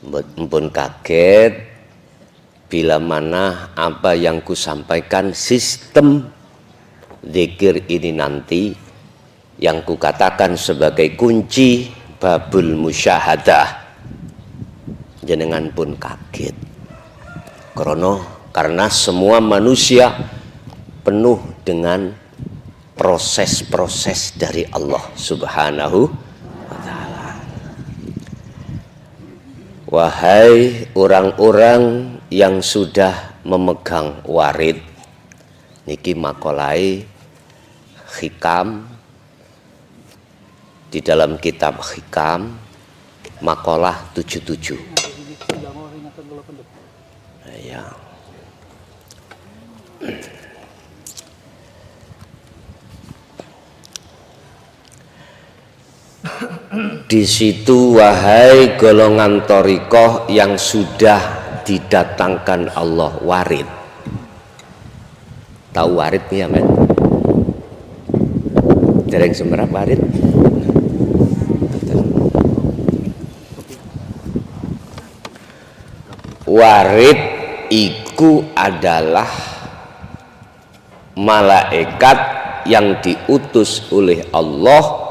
Mpun kaget bila mana apa yang kusampaikan sistem zikir ini nanti yang kukatakan sebagai kunci babul musyahadah. Jenengan pun kaget karena semua manusia penuh dengan proses-proses dari Allah Subhanahu wa ta'ala. Wahai orang-orang yang sudah memegang warid, niki makolai hikam di dalam kitab hikam makalah 77. Ya. Di situ wahai golongan thariqah yang sudah didatangkan Allah warid. Tahu warid ya, men? Dereng semerap warid. Warid iku adalah malaikat yang diutus oleh Allah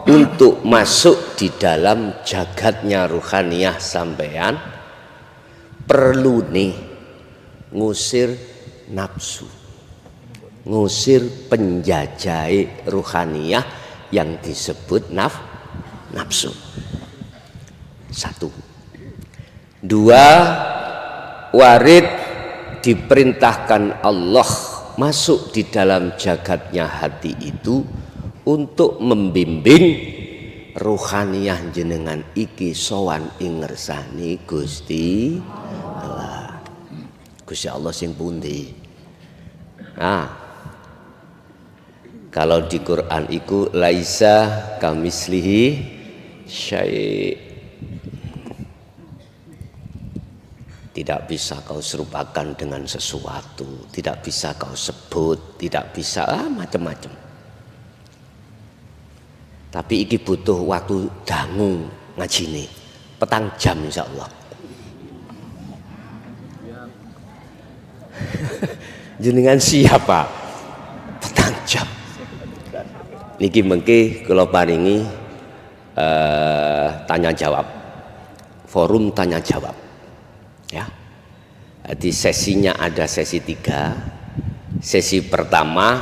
untuk masuk di dalam jagatnya ruhaniyah sampean. Perlu nih ngusir nafsu, ngusir penjajah ruhaniyah yang disebut nafsu. Satu. Dua, warid diperintahkan Allah masuk di dalam jagatnya hati itu untuk membimbing ruhaniyah jenengan iki sowan ing ngersani Gusti Allah. Gusti Allah sing pundi? Nah, kalau di Quran iku laisa kamislihi syai'. Tidak bisa kau serupakan dengan sesuatu, tidak bisa kau sebut, tidak bisa macam-macam. Tapi iki butuh waktu dangu ngajine, petang jam insya Allah. Jenengan siapa? Petang jam. Niki mengke kula paringi tanya jawab, forum tanya jawab. Ya, di sesinya ada sesi 3. Sesi pertama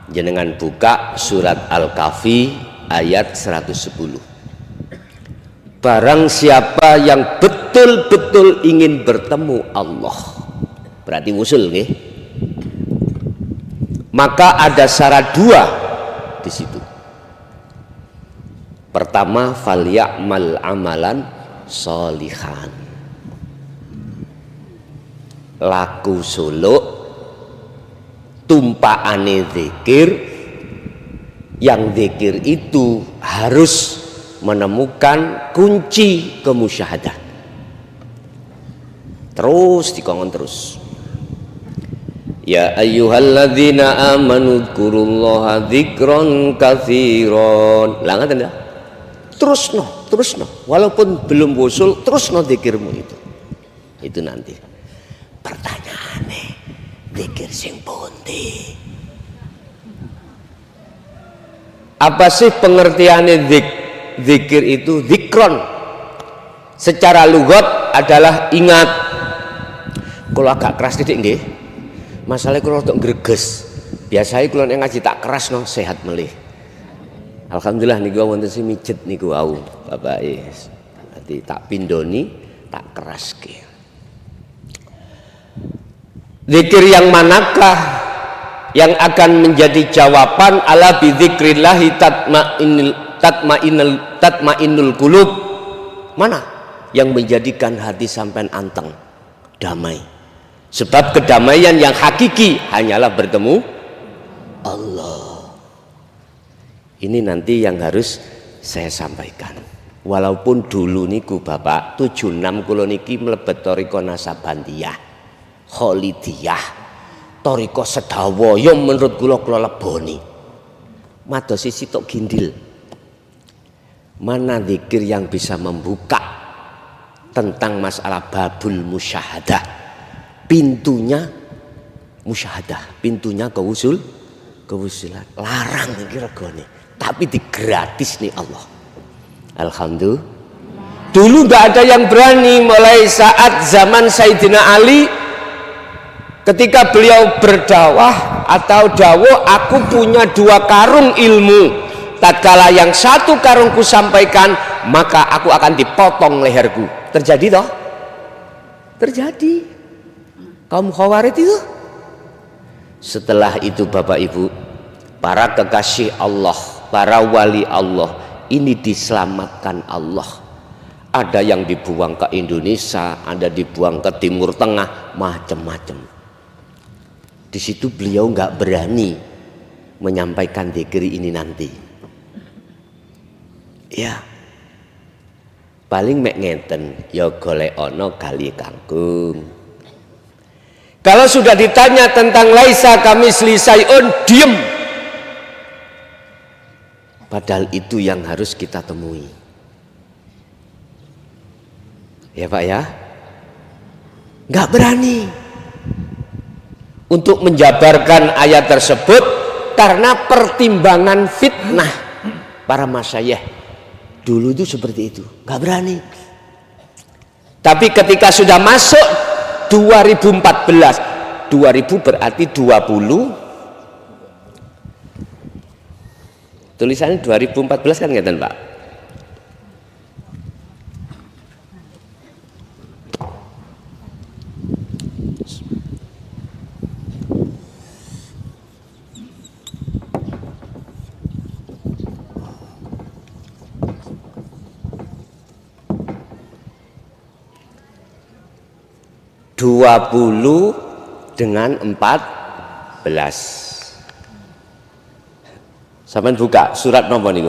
jenengan buka surat Al-Kahfi ayat 110. Barang siapa yang betul-betul ingin bertemu Allah, berarti wusul nggih. Maka ada syarat 2 di situ. Pertama, falyamal amalan sholihan. Laku suluk tumpaane zikir, yang zikir itu harus menemukan kunci kemusyahadah. Terus dikongkon terus. Ya ayyuhalladzina amanu dzkurullaha dzikron katsiron. Lah ngaten ya? Terusno. Walaupun belum wusul, terusno zikirmu itu. Itu nanti. Pertanyaannya, zikir sing pundi? Apa sih pengertiannya zikir itu? Zikron secara lugat adalah ingat. Kalau agak keras titik nggih, masalahnya kalau untuk greges. Biasanya kalau ngaji tak keras no, sehat melih. Alhamdulillah niku wonten sing mijet niku wau Bapak nanti tak pindoni, tak keras ke. Zikir yang manakah yang akan menjadi jawaban ala bidzikrillahi tatmainnul qulub? Mana yang menjadikan hati sampean anteng, damai? Sebab kedamaian yang hakiki hanyalah bertemu Allah. Ini nanti yang harus saya sampaikan. Walaupun dulu niku Bapak 76 kula niki mlebet thariqah Nasabandiyah, Kholidiyah, thariqah sedawaya menurut kula leboni. Madosi sitok gindil. Mana zikir yang bisa membuka tentang masalah babul musyahadah, pintunya musyahadah, pintunya kewusulan. Larang iki regane, tapi digratis nih Allah. Alhamdulillah. Dulu nggak ada yang berani, mulai saat zaman Sayyidina Ali ketika beliau berdakwah atau dawuh, aku punya 2 karung ilmu, tatkala yang 1 karungku sampaikan maka aku akan dipotong leherku. Terjadi toh? Terjadi. Kaum Khawarij itu. Setelah itu Bapak Ibu, para kekasih Allah, para wali Allah ini diselamatkan Allah. Ada yang dibuang ke Indonesia, ada dibuang ke Timur Tengah, macam-macam. Di situ beliau nggak berani menyampaikan dikri ini nanti. Ya, paling mek ngeten, ya golek ono kali kangkung. Kalau sudah ditanya tentang laisa kamisli syai'un, diem. Padahal itu yang harus kita temui. Ya Pak ya, nggak berani untuk menjabarkan ayat tersebut karena pertimbangan fitnah para masyayikh dulu itu seperti itu, nggak berani. Tapi ketika sudah masuk 2014, 2000 berarti 20, tulisannya 2014 kan ngeten Pak. (20 dengan 14). Sampeyan buka surat nomor niku.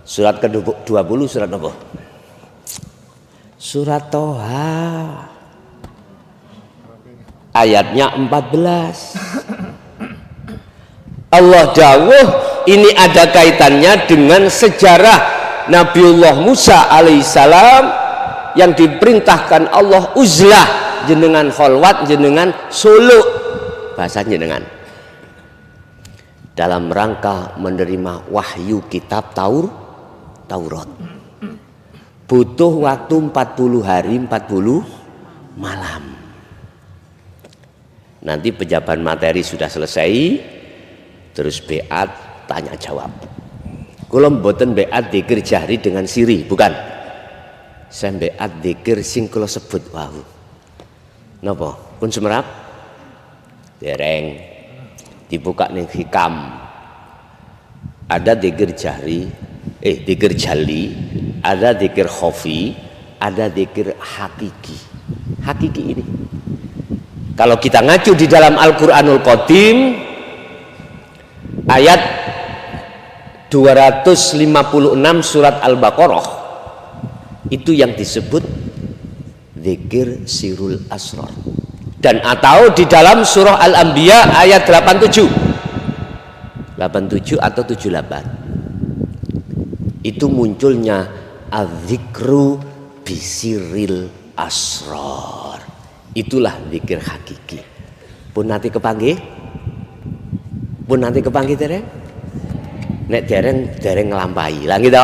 Surat ke-20 surat nomor. Surat Toha. Ayatnya 14. Allah dawuh, ini ada kaitannya dengan sejarah Nabiullah Musa alaihissalam yang diperintahkan Allah uzlah, jenengan kholwat, jenengan suluk, bahasa jenengan, dalam rangka menerima wahyu kitab Taurat. Butuh waktu 40 hari 40 malam. Nanti pejabat materi sudah selesai, terus beat tanya jawab. Kula mboten beat dzikir jahri dengan siri, bukan. Saya beat dzikir sing kula sebut wau. Napa? Pun semerap? Dereng. Dibuka ning hikam. Ada dzikir jahri, dzikir jali, ada dzikir khafi, ada dzikir hakiki. Hakiki ini. Kalau kita ngacu di dalam Al-Qur'anul Qadim ayat 256 surat Al-Baqarah, itu yang disebut zikir sirul asrar. Dan atau di dalam surah Al-Anbiya ayat 87 atau 78 itu munculnya az-zikru bisiril asrar. Itulah zikir hakiki. Pun nanti kepanggih dereng. Nek dereng nglampahi lah gitu,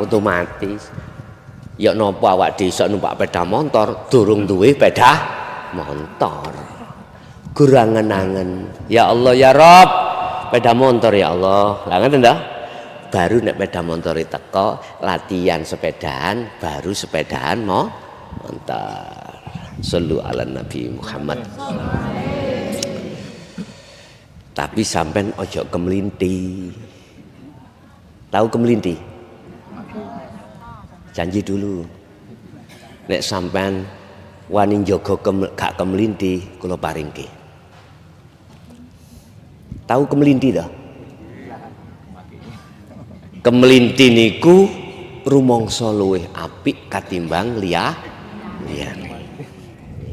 otomatis. Ya nopo awak desa numpak sepeda motor durung duwe sepeda motor. Gurangen-angen. Ya Allah ya Rob, sepeda motor ya Allah. Lah ngoten ta? Baru nek sepeda motor teko, latihan sepedaan, baru sepedaan motor. Sallu ala Nabi Muhammad. Tapi sampean ojo kemelinti. Tahu kemelinti? Janji dulu. Nek sampean wani njaga gak kemelinti, kula paringke. Tahu kemelinti ta? Kemelinti niku rumangsa luwih apik katimbang liyane.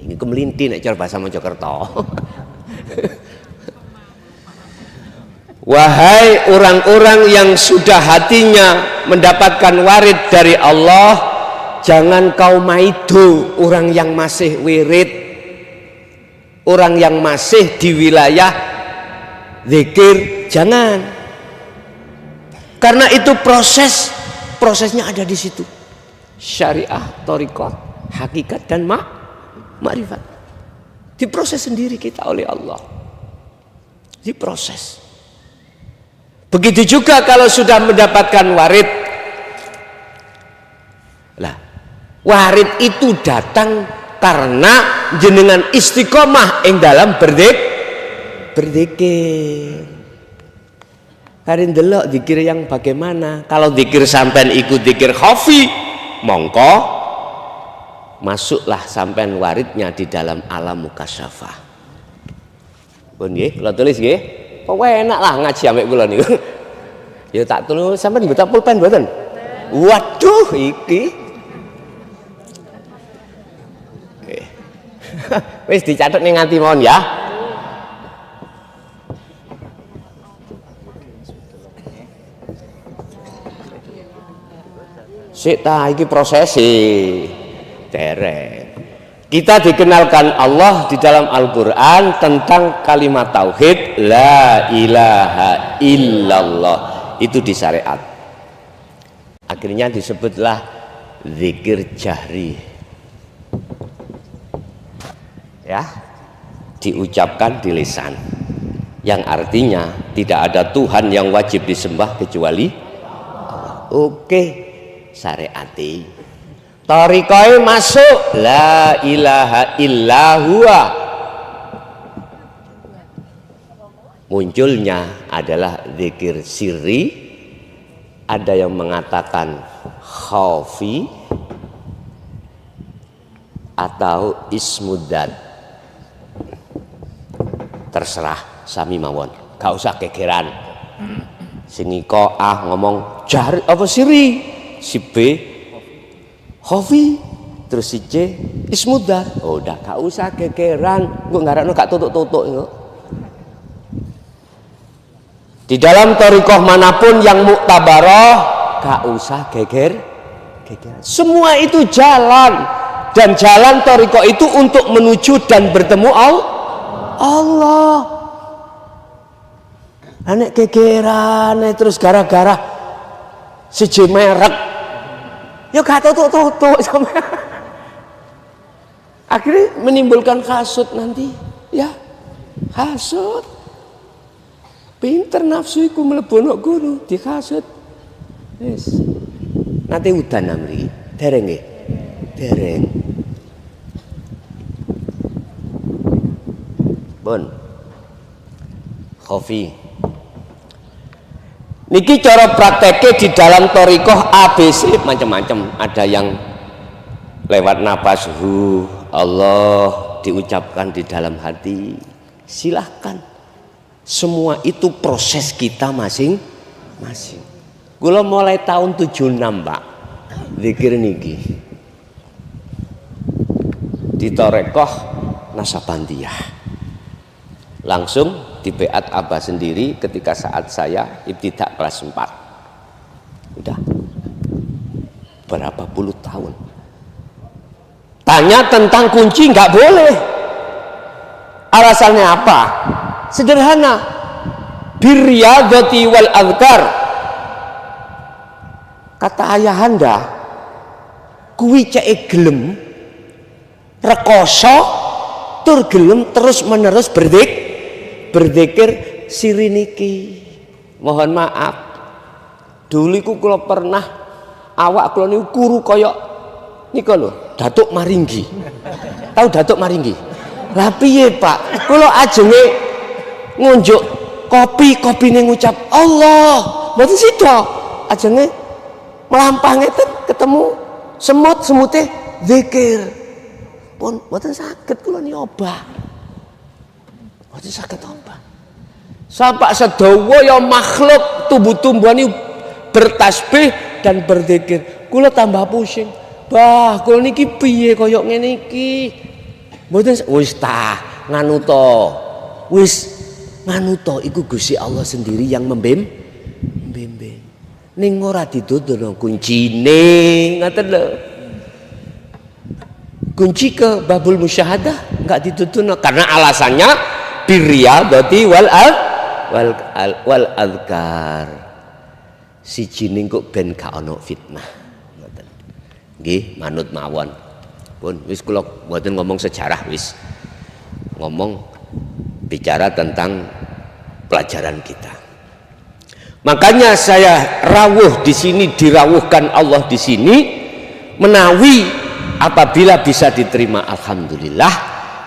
Ini kemelinti nek cara bahasa Mojokerto. Wahai orang-orang yang sudah hatinya mendapatkan warid dari Allah, jangan kau maido orang yang masih wirid, orang yang masih di wilayah zikir, jangan. Karena itu prosesnya ada di situ. Syariah, thariqah, hakikat dan ma'rifat. Diproses sendiri kita oleh Allah. Diproses. Begitu juga kalau sudah mendapatkan warid. Lah, warid itu datang karena jenengan istiqomah ing dalam berzikir. Karin delok zikir yang bagaimana? Kalau zikir sampean ikut zikir khafi, mongko masuklah sampean waridnya di dalam alam mukasyafah. Pun nggih, kula tulis nggih. Kok enak lah ngaji ambek kula niku. Ya tak tulis sampean mboten pulpen mboten? Waduh iki. Wis dicatet ning nganti mawon ya. Sik ta iki prosesi. Derek. Kita dikenalkan Allah di dalam Al-Qur'an tentang kalimat tauhid la ilaha illallah, itu di syariat. Akhirnya disebutlah zikir jahri. Ya, diucapkan di lisan. Yang artinya tidak ada Tuhan yang wajib disembah kecuali Allah. Oke, syariati. Thariqah masuk la ilaha illahuwa. Munculnya adalah zikir sirri, ada yang mengatakan khafi atau ismuddad. Terserah sami mawon, gak usah kegeran. Sini kok ngomong jahri apa sirri, si B khafi, terus si C ismuddad. Oh, udah gak usah gegeran, gue ngarakno gak tutuk-tutuk itu. Di dalam thariqah manapun yang muktabarah gak usah gegeran. Semua itu jalan, dan jalan thariqah itu untuk menuju dan bertemu Allah. Anek gegeran terus gara-gara si C merek. Ya gak tutuk-tutuk sampai akhirnya menimbulkan hasud nanti, ya hasud. Pinter nafsu iku mlebu guru dihasud. Wis. Nanti udan amri. Dereng nggih. Dereng. Bon. Khafi. Niki cara prakteknya di dalam thariqah ABC macam-macam. Ada yang lewat napas Allah diucapkan di dalam hati. Silahkan. Semua itu proses kita masing-masing. Kula mulai tahun 76, Pak. Zikir niki. Di thariqah Nasabandiyah. Langsung di beat Abah sendiri ketika saat saya ibtidak kelas 4. Udah berapa puluh tahun. Tanya tentang kunci nggak boleh. Alasannya apa? Sederhana. Birriyadati wal adhkar. Kata ayahanda, kuwi cek gelem rekoso tur gelem terus menerus berzikir siri niki. Mohon maaf, dulu iku kula pernah awak kula niku kuru koyok nika lho, Datuk Maringgi. Tahu Datuk Maringgi? Lah piye, Pak? Kula ajenge ngunjuk kopine ngucap Allah. Mboten sida. Ajenge melampah ngeten ketemu semut-semute zikir. Pun mboten saged kula nyoba. Mboten saged apa. Sampai sedawa ya makhluk tumbuh-tumbuhan itu bertasbih dan berzikir. Kula tambah pusing. Bah, kula niki piye kaya ngene iki? Mboten wis ta nganu to. Wis nganu to iku Gusti Allah sendiri yang membimbing. Ning ora didodol kuncine, ngoten lho. kunci ke babul musyahadah nggak ditutup karena alasannya birriyadati wal adhkar siji ning kok ben gak ono fitnah ngoten nggih manut mawon pun wis kula mboten ngomong sejarah wis ngomong bicara tentang pelajaran kita. Makanya saya rawuh di sini, dirawuhkan Allah di sini menawi apabila bisa diterima alhamdulillah,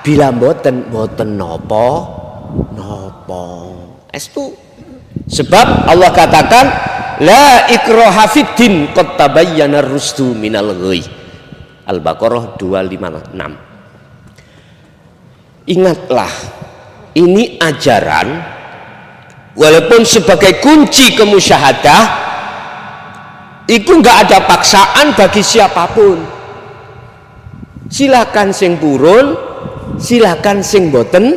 bila mboten nopo estu. Sebab Allah katakan la ikraha fiddin qad tabayyana rusdu minal ghayy. Al-Baqarah 256. Ingatlah, ini ajaran walaupun sebagai kunci kemusyahadah itu nggak ada paksaan bagi siapapun. Silakan sing purun, silakan sing boten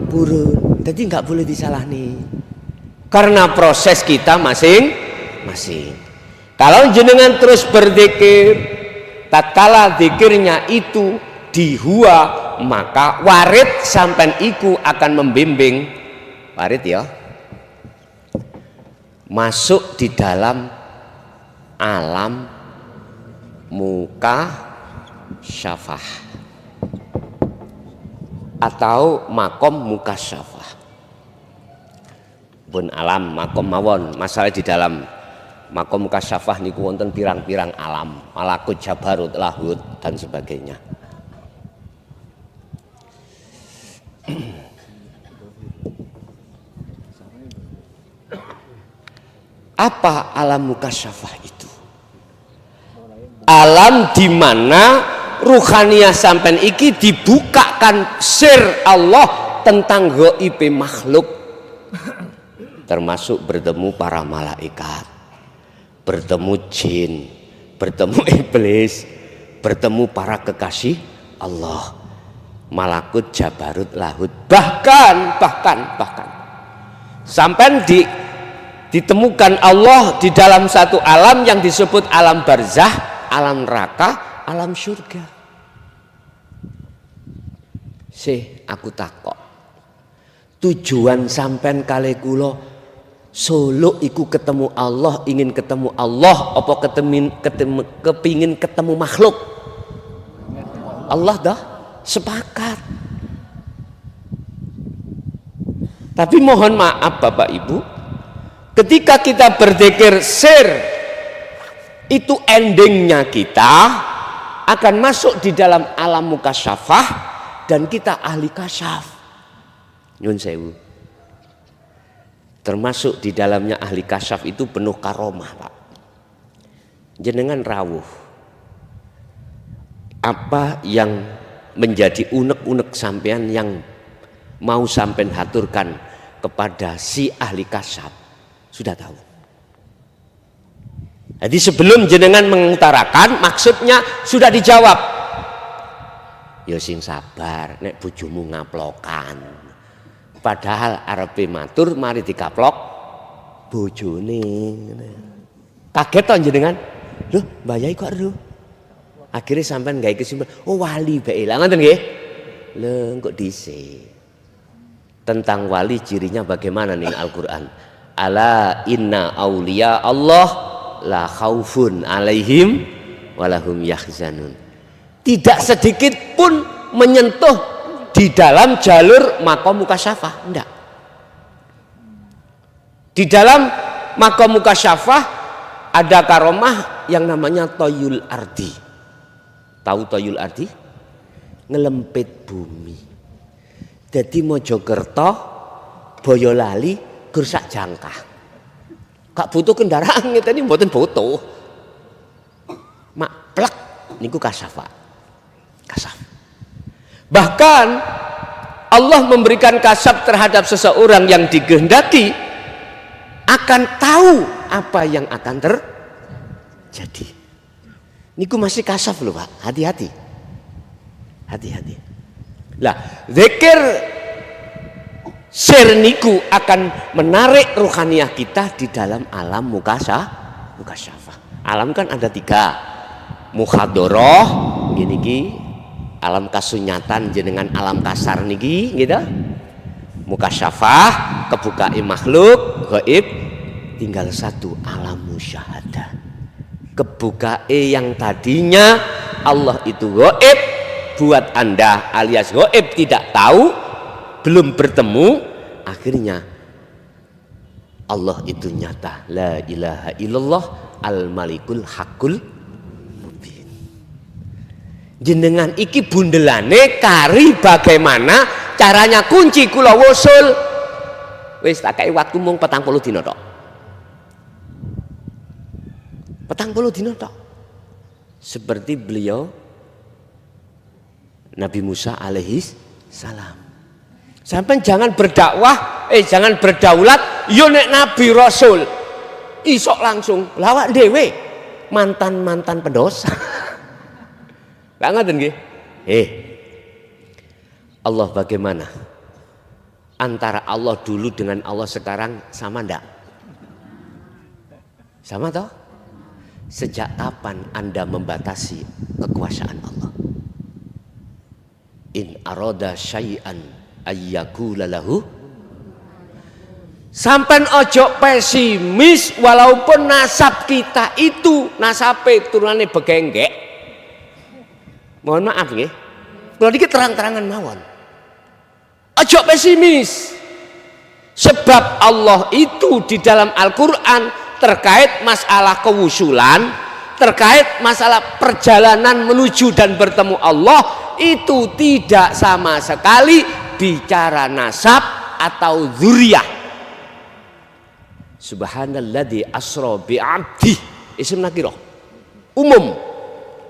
purun. Jadi nggak boleh disalahni. Karena proses kita masing-masing. Kalau jenengan terus berzikir, tatkala zikirnya itu dihua, maka warid sampai iku akan membimbing warid ya masuk di dalam alam muka syafah atau makom muka syafah pun alam makom mawon. Masalah di dalam makom muka syafah niku wonten pirang-pirang alam, malakut, jabarut, lahut dan sebagainya. Apa alam mukasyafah itu? Alam di mana ruhaniyah sampean iki dibukakan sir Allah tentang gaib makhluk, termasuk bertemu para malaikat, bertemu jin, bertemu iblis, bertemu para kekasih Allah, malakut, jabarut, lahut, bahkan sampai ditemukan Allah di dalam satu alam yang disebut alam barzah, alam neraka, alam surga. Aku takok, tujuan sampean kali kula Solo iku ketemu Allah, ingin ketemu Allah, apa kepingin ketemu makhluk? Allah dah sepakat. Tapi mohon maaf Bapak Ibu, ketika kita berzikir sir, itu endingnya kita akan masuk di dalam alam mukasyafah dan kita ahli kasyaf. Nyun sewu. Termasuk di dalamnya ahli kasyaf itu penuh karomah, Pak. Jenengan rawuh. Apa yang menjadi unek-unek sampean yang mau sampean haturkan kepada si ahli kasyaf? Sudah tahu. Jadi sebelum jenengan mengutarakan, maksudnya sudah dijawab. Ya sing sabar, nek bojomu ngaplokan. Padahal arepe matur mari dikaplok bojone. Kaget to jenengan? Loh, Mbah Yai kok ero? Akhirnya sampean gawe kesimpulan, oh wali bae. Lah ngoten nggih. Lho, kok dhisik. Tentang wali cirinya bagaimana nih Al-Qur'an? Ala inna auliya Allah la khaufun alaihim walahum yahzanun. Tidak sedikit pun menyentuh di dalam jalur makom mukasyafah, enggak. Di dalam makom mukasyafah ada karomah yang namanya toyul ardi. Tahu toyul ardi? Ngelempit bumi. Jadi Mojokerto, Boyolali, Gursak Jangkah. Gak butuh kendaraan, ini mboten butuh. Mak plek niku kasyafah. Kasyaf. Bahkan Allah memberikan kasyaf terhadap seseorang yang dikehendaki akan tahu apa yang akan terjadi. Niku masih kasyaf loh Pak, hati-hati. Hati-hati. Lah, zikir sir niku akan menarik ruhaniyah kita di dalam alam mukasyafah. Alam kan ada 3. Muhadharah, gini ki alam kasunyatan jenengan alam kasar niki gitu, mukasyafah kebukai makhluk gaib, tinggal satu alam musyahadah, kebukai yang tadinya Allah itu gaib buat Anda alias gaib tidak tahu, belum bertemu, akhirnya Allah itu nyata, la ilaha illallah al malikul hakul mubin. Jenengan iki bundelane kari bagaimana caranya kunci kula wusul, wis tak kei waktu mung 40 dina tok, 40 dina tok, seperti beliau Nabi Musa alaihi salam. Sampai jangan berdakwah, jangan berdaulat, yo nek Nabi Rasul isok langsung lawak dewe mantan pendosa. Gak ngaten nggih? Allah bagaimana? Antara Allah dulu dengan Allah sekarang sama ndak? Sama toh? Sejak kapan Anda membatasi kekuasaan Allah? In aroda syai'an ayyakula lahu. Sampai ojo pesimis, walaupun nasab kita itu nasabe turunane begenggek. Mohon maaf nggih. Kalau dikit terang-terangan mawon. Ojo pesimis. Sebab Allah itu di dalam Al-Qur'an terkait masalah kewusulan, terkait masalah perjalanan menuju dan bertemu Allah, itu tidak sama sekali bicara nasab atau dzurriyyah. Subhanalladzi asra bi 'abdi, isim nakirah umum,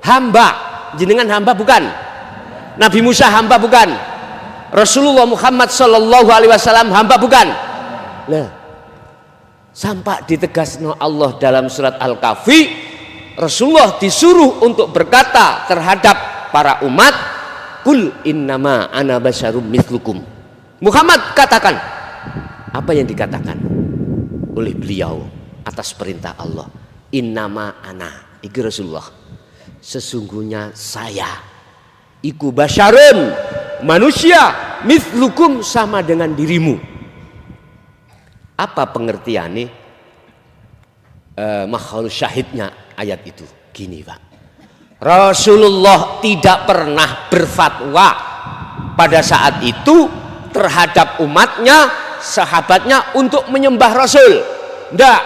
hamba. Jenengan hamba bukan? Nabi Musa hamba bukan? Rasulullah Muhammad sallallahu alaihi wasallam hamba bukan? Lah, sampai ditegasno Allah dalam surat Al-Kahfi, Rasulullah disuruh untuk berkata terhadap para umat, kul innama ana basyarum mithlukum. Muhammad katakan apa yang dikatakan oleh beliau atas perintah Allah, innama ana, iki Rasulullah, sesungguhnya saya iku basyarun, manusia, mithlukum, sama dengan dirimu. Apa pengertiannya? Mahal syahidnya ayat itu gini Pak, Rasulullah tidak pernah berfatwa pada saat itu terhadap umatnya, sahabatnya untuk menyembah Rasul, tidak,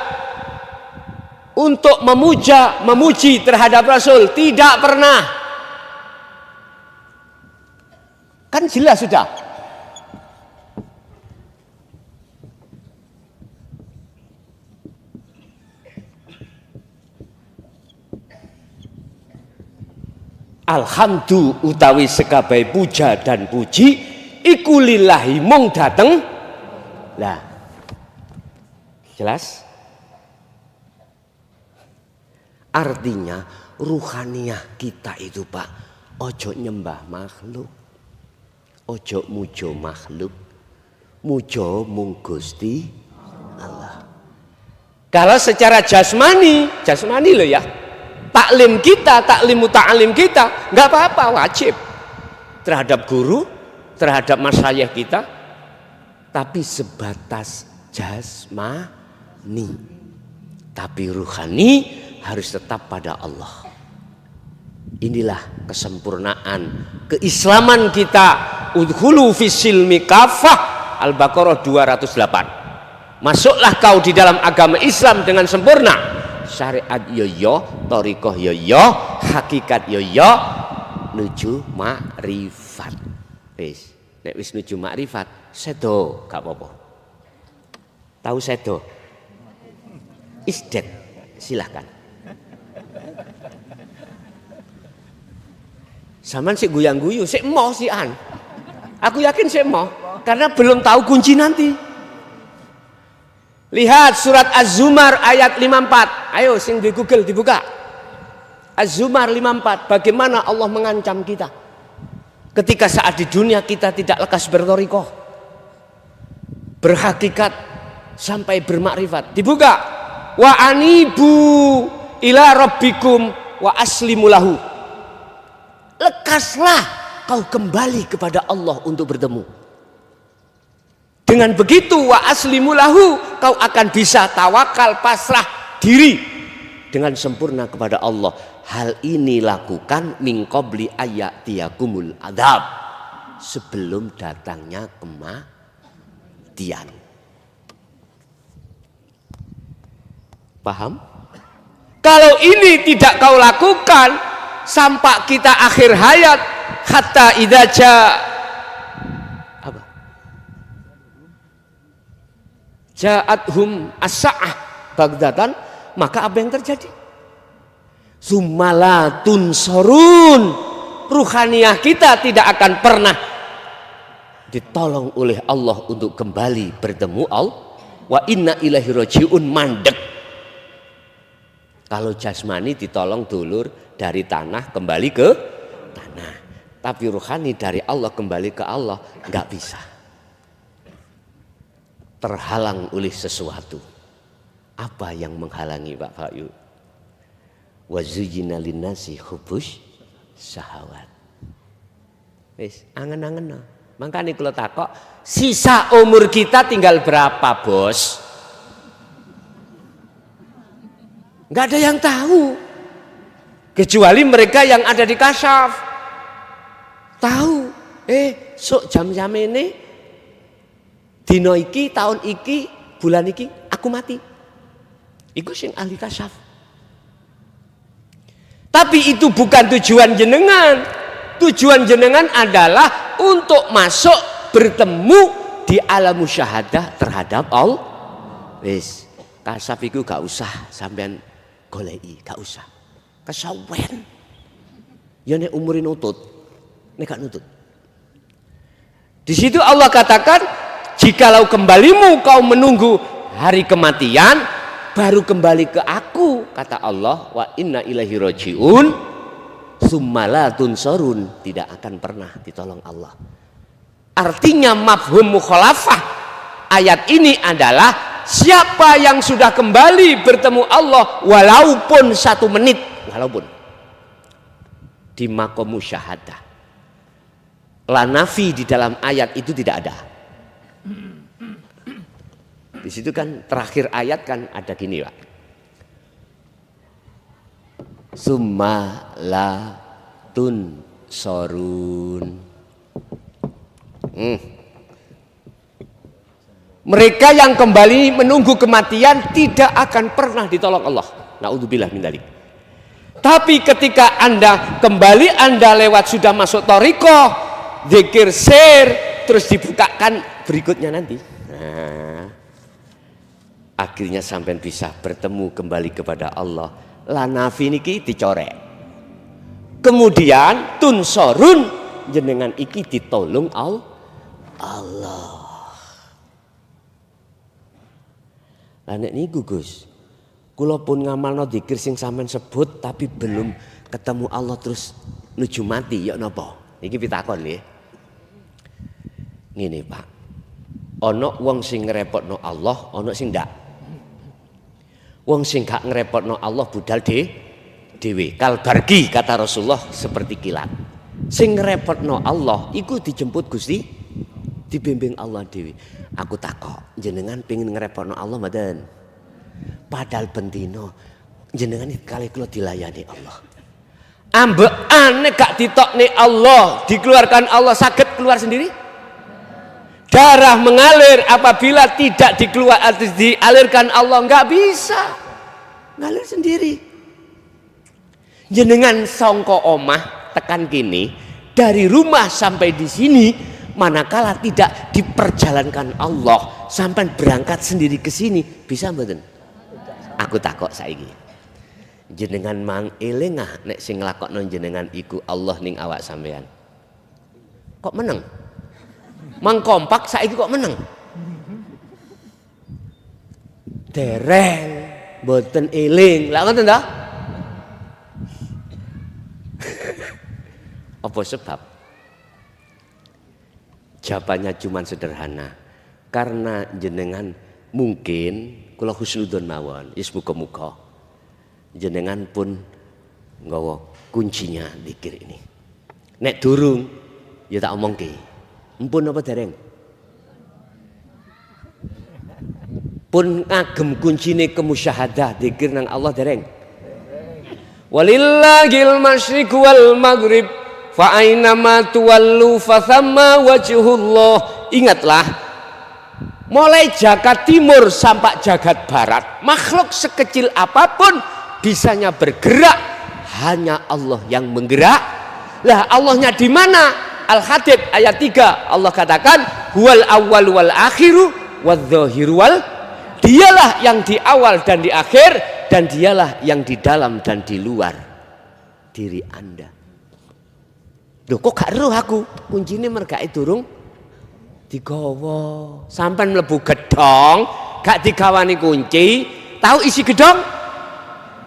untuk memuja, memuji terhadap Rasul, tidak pernah. Kan jelas sudah. Alhamdulillah utawi sekabai puja dan puji iku lillahi mung dateng. Lah, jelas? Artinya ruhaniyah kita itu Pak, ojo nyembah makhluk, ojo mujo makhluk, mujo mung Gusti Allah. Kalau secara jasmani loh ya, taklim kita, taklim muta'alim kita nggak apa-apa, wajib terhadap guru, terhadap masyayikh kita, tapi sebatas jasmani. Tapi ruhani harus tetap pada Allah. Inilah kesempurnaan keislaman kita. Udkhulu fis-silmi kafah, Al-Baqarah 208. Masuklah kau di dalam agama Islam dengan sempurna. Syariat yoyo, thariqah yoyo, hakikat yoyo, nuju makrifat. Wis, nek wis nuju makrifat, sedo gak apa-apa. Tahu sedo? Isdet, silahkan. Saman sik guyang-guyu, sik mau sih an. Aku yakin sik mau, karena belum tahu kunci nanti. Lihat surat Az-Zumar ayat 54. Ayo sing di Google dibuka. Az-Zumar 54. Bagaimana Allah mengancam kita ketika saat di dunia kita tidak lekas berthariqah, berhakikat sampai bermakrifat. Dibuka. Wa anibu ila rabbikum wa aslimu lahu. Lekaslah kau kembali kepada Allah untuk bertemu. Dengan begitu wa aslimu lahu, kau akan bisa tawakal, pasrah diri dengan sempurna kepada Allah. Hal ini lakukan min qabli ayatiyakumul adab, sebelum datangnya kematian. Paham? Kalau ini tidak kau lakukan sampai kita akhir hayat, hatta idza apa? Ja'athum as-sa'ah bagdatan, maka apa yang terjadi? Summalatun sorun, ruhaniyah kita tidak akan pernah ditolong oleh Allah untuk kembali bertemu Allah. Wa inna ilaihi rajiun, mandek. Kalau jasmani ditolong dulur dari tanah kembali ke tanah, tapi ruhani dari Allah kembali ke Allah nggak bisa, terhalang oleh sesuatu. Apa yang menghalangi Pak Fa'yu? Wa zuyyina linnasi hubbus syahawat. Wis angen-angen. Makanya kalau takok, sisa umur kita tinggal berapa, Bos? Nggak ada yang tahu, kecuali mereka yang ada di kasyaf. Tahu, sok jam-jam ini, dino iki, tahun iki, bulan iki, aku mati. Iku sing ahli kasyaf. Tapi itu bukan tujuan jenengan. Tujuan jenengan adalah untuk masuk bertemu di alam musyahadah terhadap Allah. Wis, kasyaf iku gak usah sampean goleki, gak usah. Kesawen. Ya nek umurin nutut, nek gak nutut. Di situ Allah katakan, jikalau kembalimu kau menunggu hari kematian, baru kembali ke aku, kata Allah, wa inna ilaihi rajiun, summalatun sorun, tidak akan pernah ditolong Allah. Artinya mafhum mukhalafah ayat ini adalah siapa yang sudah kembali bertemu Allah walaupun 1 menit, walaupun di makom musyahadah, la nafi di dalam ayat itu tidak ada. Di situ kan terakhir ayat kan ada gini, Pak. Summa la tun sorun. Mereka yang kembali menunggu kematian tidak akan pernah ditolong Allah. Naudzubillah min dzalik. Tapi ketika Anda kembali, Anda lewat sudah masuk thariqah, zikir sir, terus dibukakan berikutnya nanti. Nah, akhirnya sampai bisa bertemu kembali kepada Allah. Lanafi niki dicorek. Kemudian tunsorun, jenengan iki ditolong Allah. Lah nek niku Gus, kula pun ngamalno zikir sing sampean sebut tapi belum ketemu Allah terus nuju mati, ya napa? Niki pitakon nggih. Ngene, Pak. Ana wong sing ngrepotno Allah, ana sing ndak. Wong sing gak ngrepotno Allah budal dhewe. Kalbargi kata Rasulullah seperti kilat. Sing ngrepotno Allah iku dijemput Gusti, dibimbing Allah dhewe. Aku takok, jenengan pengen ngrepotno Allah mboten? Padahal bendino jenengan kali kula dilayani Allah. Ambekane gak ditokne Allah, dikeluarkan Allah saged keluar sendiri? Darah mengalir apabila tidak dialirkan Allah nggak bisa ngalir sendiri. Jenengan songko omah tekan kini dari rumah sampai di sini, manakala tidak diperjalankan Allah sampai berangkat sendiri ke sini, bisa mboten? Aku takok saiki. Jenengan mang elengah nek sing nglakokno jenengan iku Allah ning awak sampean. Kok meneng? Mang kompak saiki kok meneng? Dereng mboten eling. Lah ngoten ta? Apa sebab? Jawabannya cuma sederhana. Karena jenengan mungkin kula husnudzon mawon, wis muga-muga jenengan pun nggawa kuncinya zikir ini. Nek durung Ya tak omongke. Mpun apa dereng? Pun ngagem kuncine kemusyahadah dzikir nang Allah dereng. Walillahil masyriq wal maghrib fa aina ma tuwallu fa thamma wajhullah. Ingatlah, mulai jagat timur sampai jagat barat, makhluk sekecil apapun bisanya bergerak, hanya Allah yang menggerak. Lah Allahnya di mana? Al-Hadid ayat 3 Allah katakan huwal awwal wal akhiru wadz-dzahiru wal, dialah yang di awal dan di akhir, dan dialah yang di dalam dan di luar diri Anda. Loh kok gak roh aku? Kuncine mergae durung digawa. Sampean mlebu gedhong gak digawani kunci, tahu isi gedhong?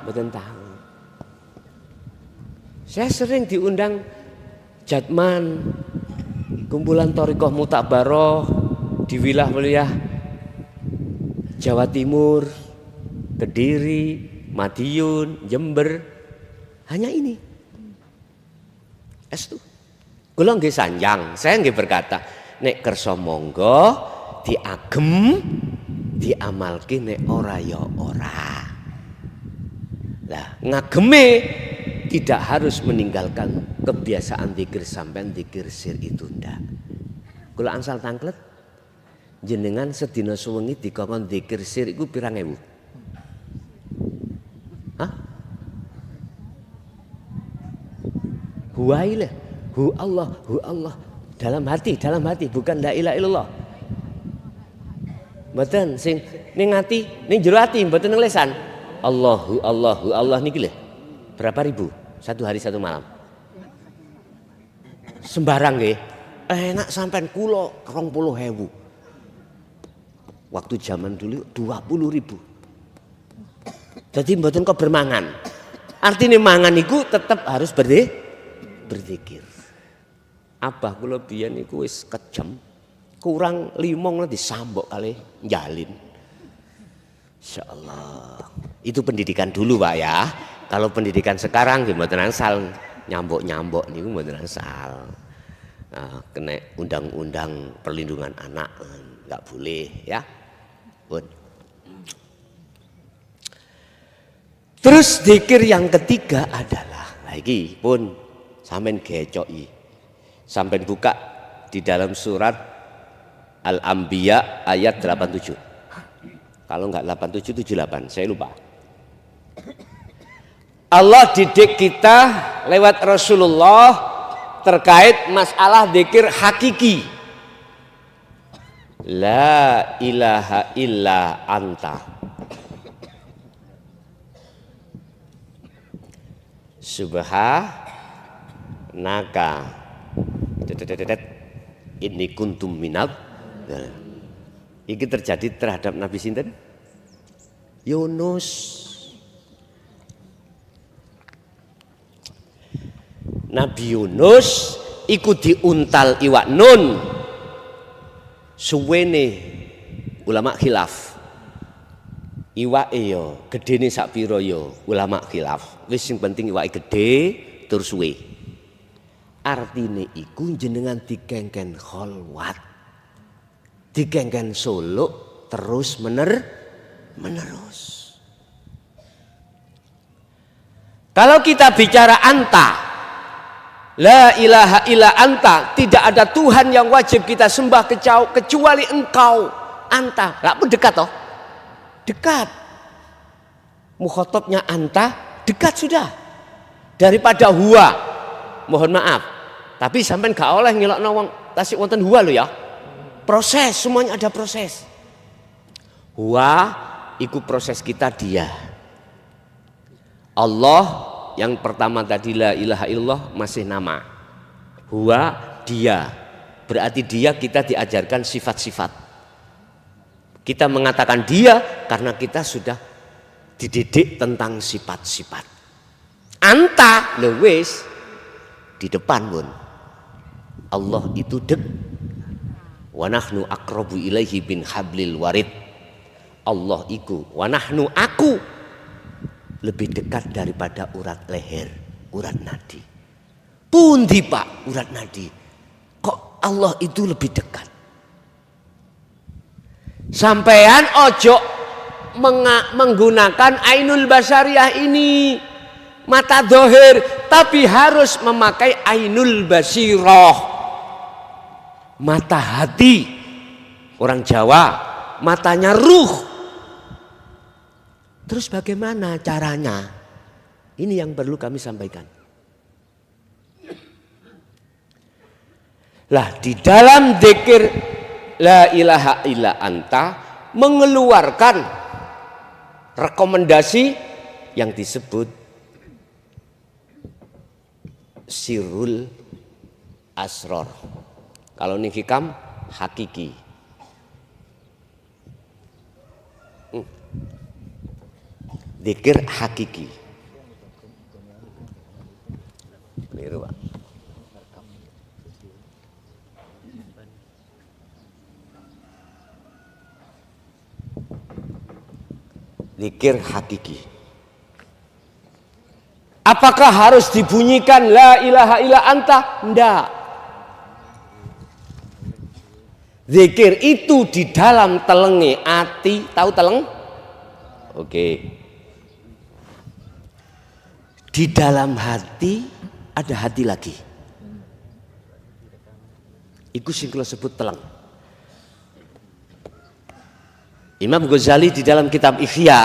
Mboten tahu. Saya sering diundang Jatman, kumpulan Thariqah Mutabaroh di wilayah Jawa Timur, Kediri, Madiun, Jember. Hanya ini. Estu. Kula nggih sanjang, saya nggih berkata, nek kersa monggo diagem, diamalke, nek ora ya ora. Lah, ngageme tidak harus meninggalkan kebiasaan zikir sampean zikir sir itu ndak. Kula angsal tangklet jenengan sedina suwengi dikongkon zikir sir iku pirang ewu? Hah? Huwailah, hu Allah dalam hati, bukan la ilaha illallah. Mboten sing ning ati, ning jero ati, mboten ning lesan. Allah niki lho. Berapa ribu? Satu hari satu malam. Sembarang nggih. Enak sampean kula 20.000. Waktu zaman dulu 20.000. Jadi mboten kok bermangan. Artinya mangan iku tetap harus berzikir. Abah kula biyen iku wis kejem. Kurang 5 disambok kali njalin. Insyaallah. Itu pendidikan dulu Pak ya. Kalau pendidikan sekarang nggih mboten asal nyambok-nyambok niku mboten asal. Nah, kena undang-undang perlindungan anak nggak boleh ya. Pun. Terus zikir yang ketiga adalah lagi pun sampean gecoki. Sampean buka di dalam surat Al-Anbiya ayat 87. Kalau enggak 87 78, saya lupa. Allah didik kita lewat Rasulullah terkait masalah zikir hakiki. La ilaha illa anta. Subhanaka. Inni kuntum minal. Ini terjadi terhadap Nabi sinten? Yunus. Nabi Yunus iku diuntal iwak nun. Suwene ulama khilaf. Iwake yo gedene sak pira yo ulama khilaf. Wis sing penting iwake gedhe tur suwe. Artine iku jenengan dikengken kholwat. Dikengken suluk terus menerus. Kalau kita bicara anta, la ilaha illa anta, tidak ada Tuhan yang wajib kita sembah kecuali engkau. Anta, gak pun dekat toh? Dekat. Mukhotabnya anta, dekat sudah. Daripada huwa, mohon maaf. Tapi sampean gak oleh ngelokno wong tasik wonten huwa lho ya. Proses, semuanya ada proses. Huwa iku proses kita dia. Allah yang pertama tadi la ilaha illallah masih nama. Huwa dia. Berarti dia kita diajarkan sifat-sifat. Kita mengatakan dia karena kita sudah dididik tentang sifat-sifat. Anta lewis di depan pun. Allah itu wa nahnu aqrabu ilaihi bin hablil warid. Allah iku wa nahnu aku lebih dekat daripada urat leher, urat nadi. Pundi Pak urat nadi? Allah itu lebih dekat. Sampean ojo menggunakan ainul basariyah ini, mata dohir, tapi harus memakai ainul basirah, mata hati. Orang Jawa matanya ruh. Terus bagaimana caranya? Ini yang perlu kami sampaikan. Lah di dalam dzikir la ilaha illa anta mengeluarkan rekomendasi yang disebut sirrul asror. Kalau ini hikam hakiki. Dzikir hakiki. Keliru, Pak. Dzikir hakiki. Apakah harus dibunyikan la ilaha illa anta? Enggak. Zikir itu di dalam telenge ati, tahu teleng? Oke. Di dalam hati ada hati lagi. Iku sing kula sebut teleng. Imam Ghazali di dalam kitab Ihya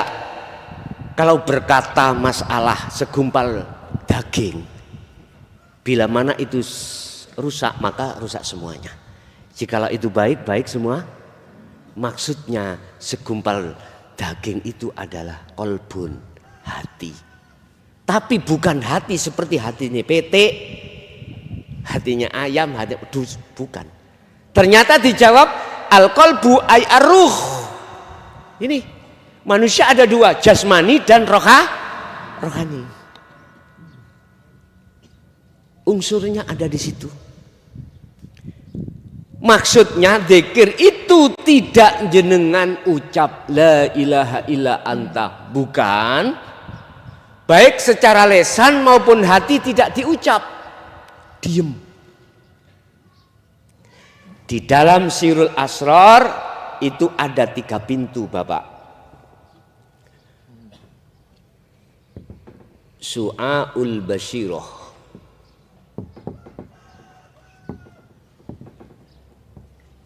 kalau berkata masalah segumpal daging, bila mana itu rusak maka rusak semuanya. Jikalau itu baik, baik semua. Maksudnya segumpal daging itu adalah kolbun, hati. Tapi bukan hati seperti hatinya PT, hatinya ayam, hati bukan. Ternyata dijawab al-qalbu ay ar-ruh. Ini manusia ada dua, jasmani dan rohani. Unsurnya ada di situ. Maksudnya zikir itu tidak jenengan ucap la ilaha illa anta, bukan. Baik secara lesan maupun hati tidak diucap, diem. Di dalam sirrul asrar itu ada 3 pintu, Bapak. Su'aul basyirah,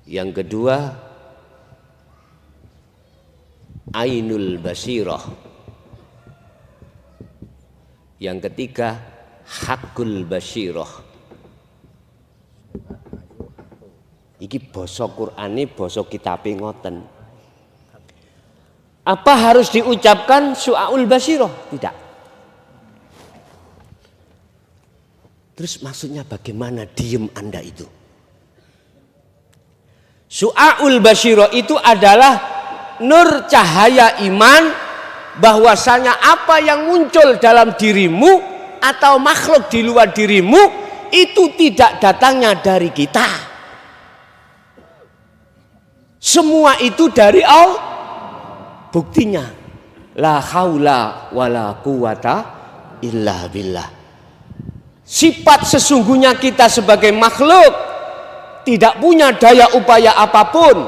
yang kedua ainul basyirah, yang ketiga hakul basyirah. Iki basa Qur'ane, basa kitabe ngoten. Apa harus diucapkan su'aul basyirah? Tidak. Terus maksudnya bagaimana diem Anda itu? Su'aul basyirah itu adalah nur cahaya iman, bahwasanya apa yang muncul dalam dirimu atau makhluk di luar dirimu itu tidak datangnya dari kita. Semua itu dari Allah. Buktinya la haula wala quwata illa billah. Sifat sesungguhnya kita sebagai makhluk tidak punya daya upaya apapun.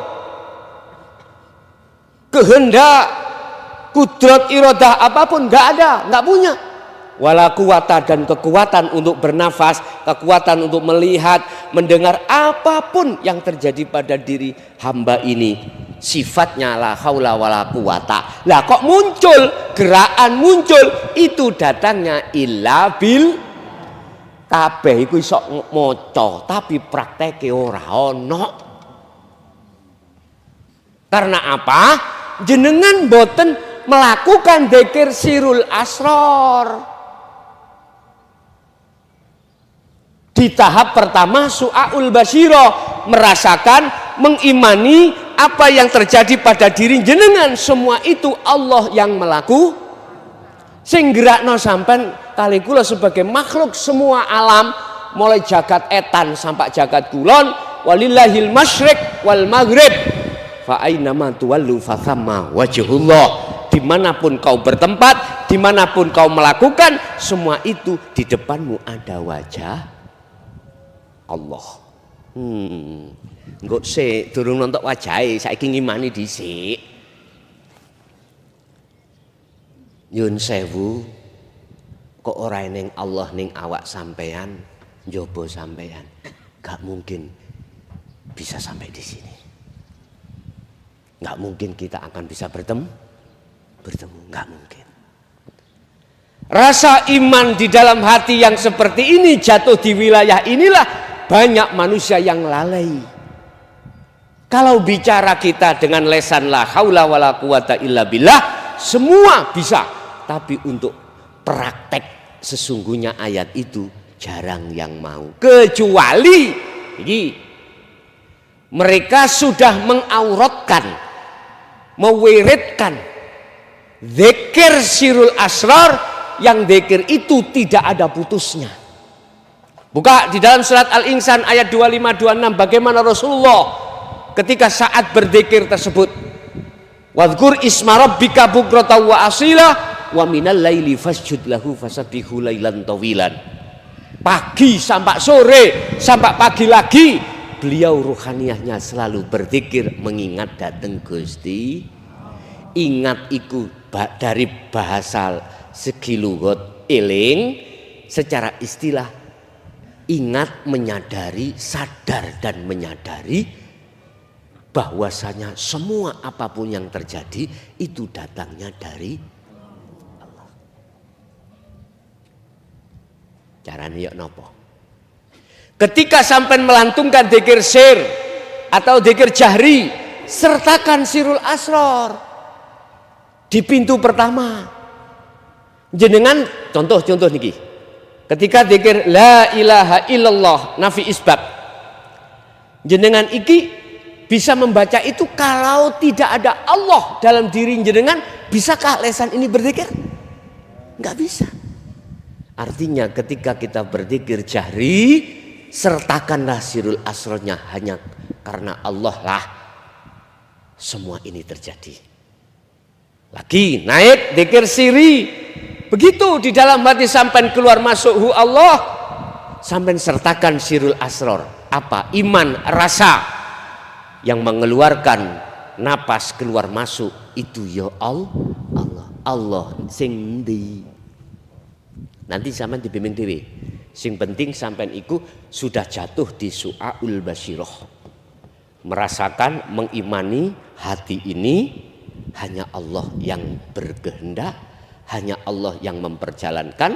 Kehendak, kudrat, iradah apapun nggak ada, nggak punya. Wala quwata, dan kekuatan untuk bernafas, kekuatan untuk melihat, mendengar, apapun yang terjadi pada diri hamba ini sifatnya la haula wala quwata. Lah kok muncul gerakan, muncul itu datangnya illa bil. Kabeh iku iso maca tapi prakteke ora ono. Karena apa? Jenengan boten melakukan dzikir sirrul asrar. Di tahap pertama su'aul basyirah, merasakan, mengimani apa yang terjadi pada diri jenengan, semua itu Allah yang melaku. Sing gerakno sampean kali kula sebagai makhluk semua alam, mulai jagat etan sampai jagat kulon, walillahil masyriq wal maghrib, fa ainama tuwallu fa thamma wajhullah. Dimanapun kau bertempat, dimanapun kau melakukan, semua itu di depanmu ada wajah Allah. Engko sik durung nontok wajahe, saiki ngimani dhisik. Nyun sewu, kok ora ning Allah ning awak sampean, njaba sampean. Gak mungkin bisa sampai di sini. Gak mungkin kita akan bisa bertemu, gak mungkin. Rasa iman di dalam hati yang seperti ini jatuh di wilayah inilah banyak manusia yang lalai. Kalau bicara kita dengan lesan la haula wala quwata illa billah, semua bisa. Tapi untuk praktek sesungguhnya ayat itu jarang yang mau. Kecuali ini, mereka sudah mengauratkan, mewiridkan zikir sirul asrar, yang zikir itu tidak ada putusnya. Buka di dalam surat Al-Insan ayat 25-26 bagaimana Rasulullah ketika saat berzikir tersebut. Wadhkur isma rabbika bukratan wa asila wa minal laili fasjud lahu fasabbihu lailan tawilan. Pagi sampai sore sampai pagi lagi beliau ruhaniyahnya selalu berzikir mengingat dateng Gusti. Ingat iku dari bahasa segi lugat eling, secara istilah ingat, menyadari, sadar dan menyadari bahwasanya semua apapun yang terjadi itu datangnya dari Allah. Caranya ya nopo? Ketika sampai melantungkan dzikir sir atau dzikir jahri, sertakan sirul asrar di pintu pertama. Jenengan contoh niki. Ketika dzikir la ilaha illallah nafi isbat, jenengan iki bisa membaca itu kalau tidak ada Allah dalam diri jenengan, bisakah lesan ini berzikir? Enggak bisa. Artinya ketika kita berzikir jahri, sertakanlah sirul asrornya, hanya karena Allah lah semua ini terjadi. Lagi naik zikir siri, begitu di dalam hati sampai keluar masuk hu Allah, sampai sertakan sirul asror. Apa? Iman, rasa yang mengeluarkan napas keluar masuk itu ya Allah sing ndi. Nanti sampean dibimbing dhewe. Sing penting sampean iku sudah jatuh di su'aul basyirah. Merasakan, mengimani hati ini hanya Allah yang berkehendak, hanya Allah yang memperjalankan,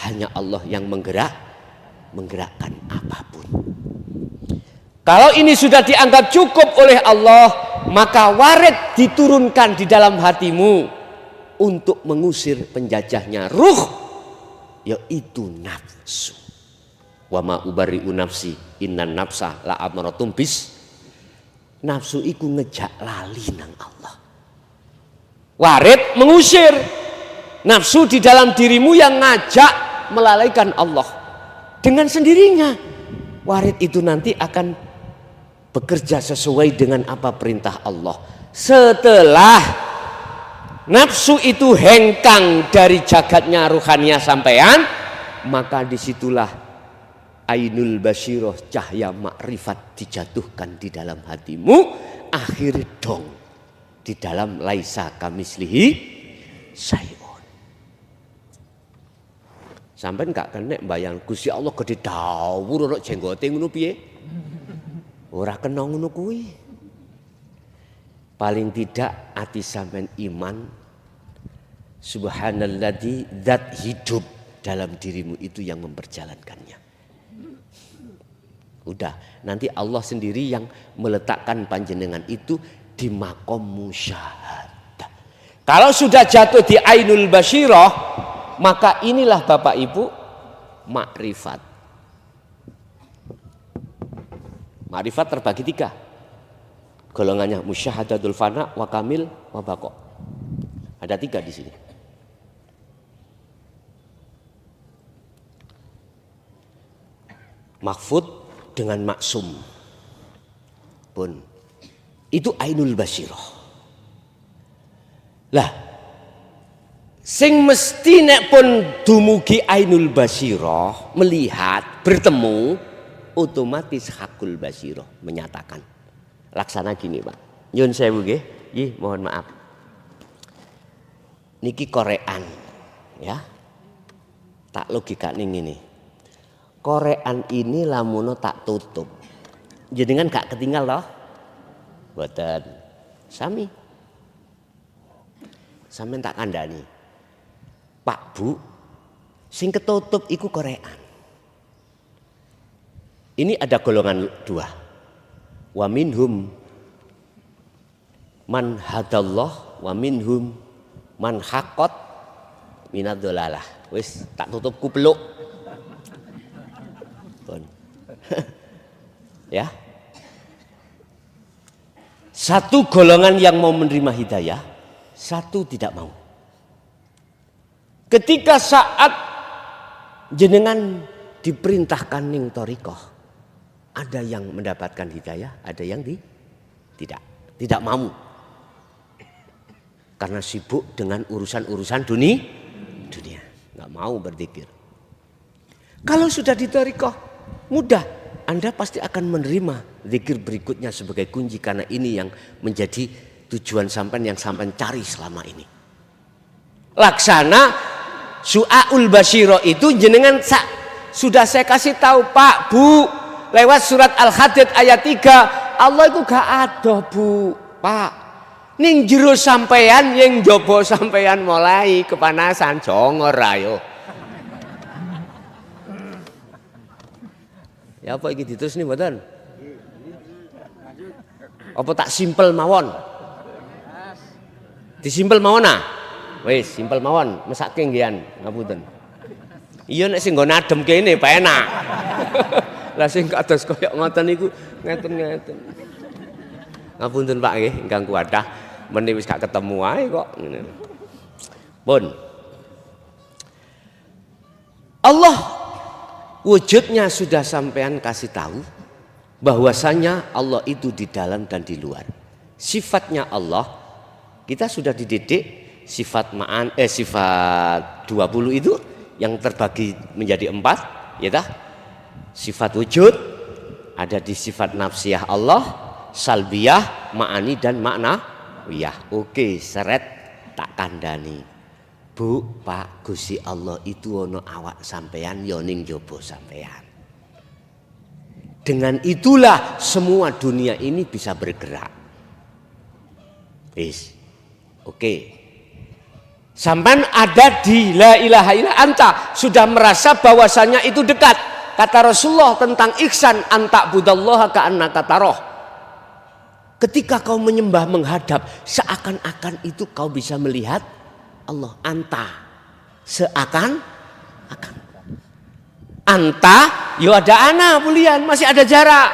hanya Allah yang menggerakkan apapun. Kalau ini sudah dianggap cukup oleh Allah, maka warid diturunkan di dalam hatimu untuk mengusir penjajahnya ruh, yaitu nafsu. Wa ma ubari'u nafsi innan nafsa la amaratum bis. Nafsu iku ngejak lali nang Allah. Warid mengusir nafsu di dalam dirimu yang ngajak melalaikan Allah. Dengan sendirinya warid itu nanti akan bekerja sesuai dengan apa perintah Allah. Setelah nafsu itu hengkang dari jagatnya ruhaniyah sampean, maka disitulah ainul basyirah, cahaya makrifat dijatuhkan di dalam hatimu. Akhir dong di dalam laisa kamislihi syai'un. Sampean gak kena bayang Gusti Allah gede dawuh ora jenggote ngono piye? Ora kena ngono kuwi. Paling tidak ati sampean iman subhanalladzi zat hidup dalam dirimu itu yang memperjalankannya. Udah, nanti Allah sendiri yang meletakkan panjenengan itu di makom musyahadah. Kalau sudah jatuh di ainul basyirah, maka inilah Bapak Ibu makrifat. Makrifat terbagi 3. Golongannya musyahadatul fana, wa kamil, wa baqo. Ada 3 di sini. Mahfud dengan maksum pun itu ainul basyirah. Lah sing mesti nek pun dumugi ainul basyirah, melihat, bertemu, otomatis hakul basiro menyatakan. Laksana gini Pak. Nyun sewu nggih. Mohon maaf. Niki korean ya. Tak logika ngene. Korean ini lamuno tak tutup. Jenengan gak ketinggal loh. Mboten. Sami. Sampeyan tak kandhani. Pak Bu, sing ketutup iku korean. Ini ada golongan dua. Wa minhum man hadallah wa minhum man haqqat minad dhalalah. Wis tak tutup kupluk. Ya. Satu golongan yang mau menerima hidayah, satu tidak mau. Ketika saat jenengan diperintahkan ning thariqah, ada yang mendapatkan hidayah, ada yang tidak mau. Karena sibuk dengan urusan-urusan dunia, nggak mau berzikir. Kalau sudah di thariqah, mudah, Anda pasti akan menerima zikir berikutnya sebagai kunci, karena ini yang menjadi tujuan sampean yang sampean cari selama ini. Laksana Su'aul Basyiro itu jenengan sudah saya kasih tahu Pak Bu lewat surat Al-Hadid ayat 3, Allah itu gak ada Bu Pak, ning jero sampeyan yang jobo sampeyan mulai kepanasan jongor ayo. Ya apa iki diterus nih mboten? Apa tak simpel mawon? Disimpel mawon ah? Wis simpel mawon, mesake nggian ngapunten. Iya nek sing nggon adem kene penak. Lah sing kados koyo ngoten niku ngeten-ngeten. Ngapunten Pak nggih, ingkang kuwadah meni wis gak ketemu ae kok ngene. Pun. Allah wujudnya sudah sampean kasih tahu bahwasanya Allah itu di dalam dan di luar. Sifatnya Allah kita sudah dididik sifat sifat 20 itu yang terbagi menjadi 4 ya tah? Sifat wujud ada di sifat nafsiyah Allah, salbiyah, ma'ani dan maknawiyah. Oke, seret tak kandani. Bu, Pak, Gusti Allah itu ono awak sampeyan yo ning jaba sampeyan. Dengan itulah semua dunia ini bisa bergerak. Wis. Oke. Sampai ada di la ilaha illa anta, sudah merasa bahwasanya itu dekat. Kata Rasulullah tentang ihsan, anta budallaha ka'annaka taroh. Ketika kau menyembah menghadap, seakan-akan itu kau bisa melihat Allah. Anta, seakan-akan. Anta, yo ada ana bulian, masih ada jarak.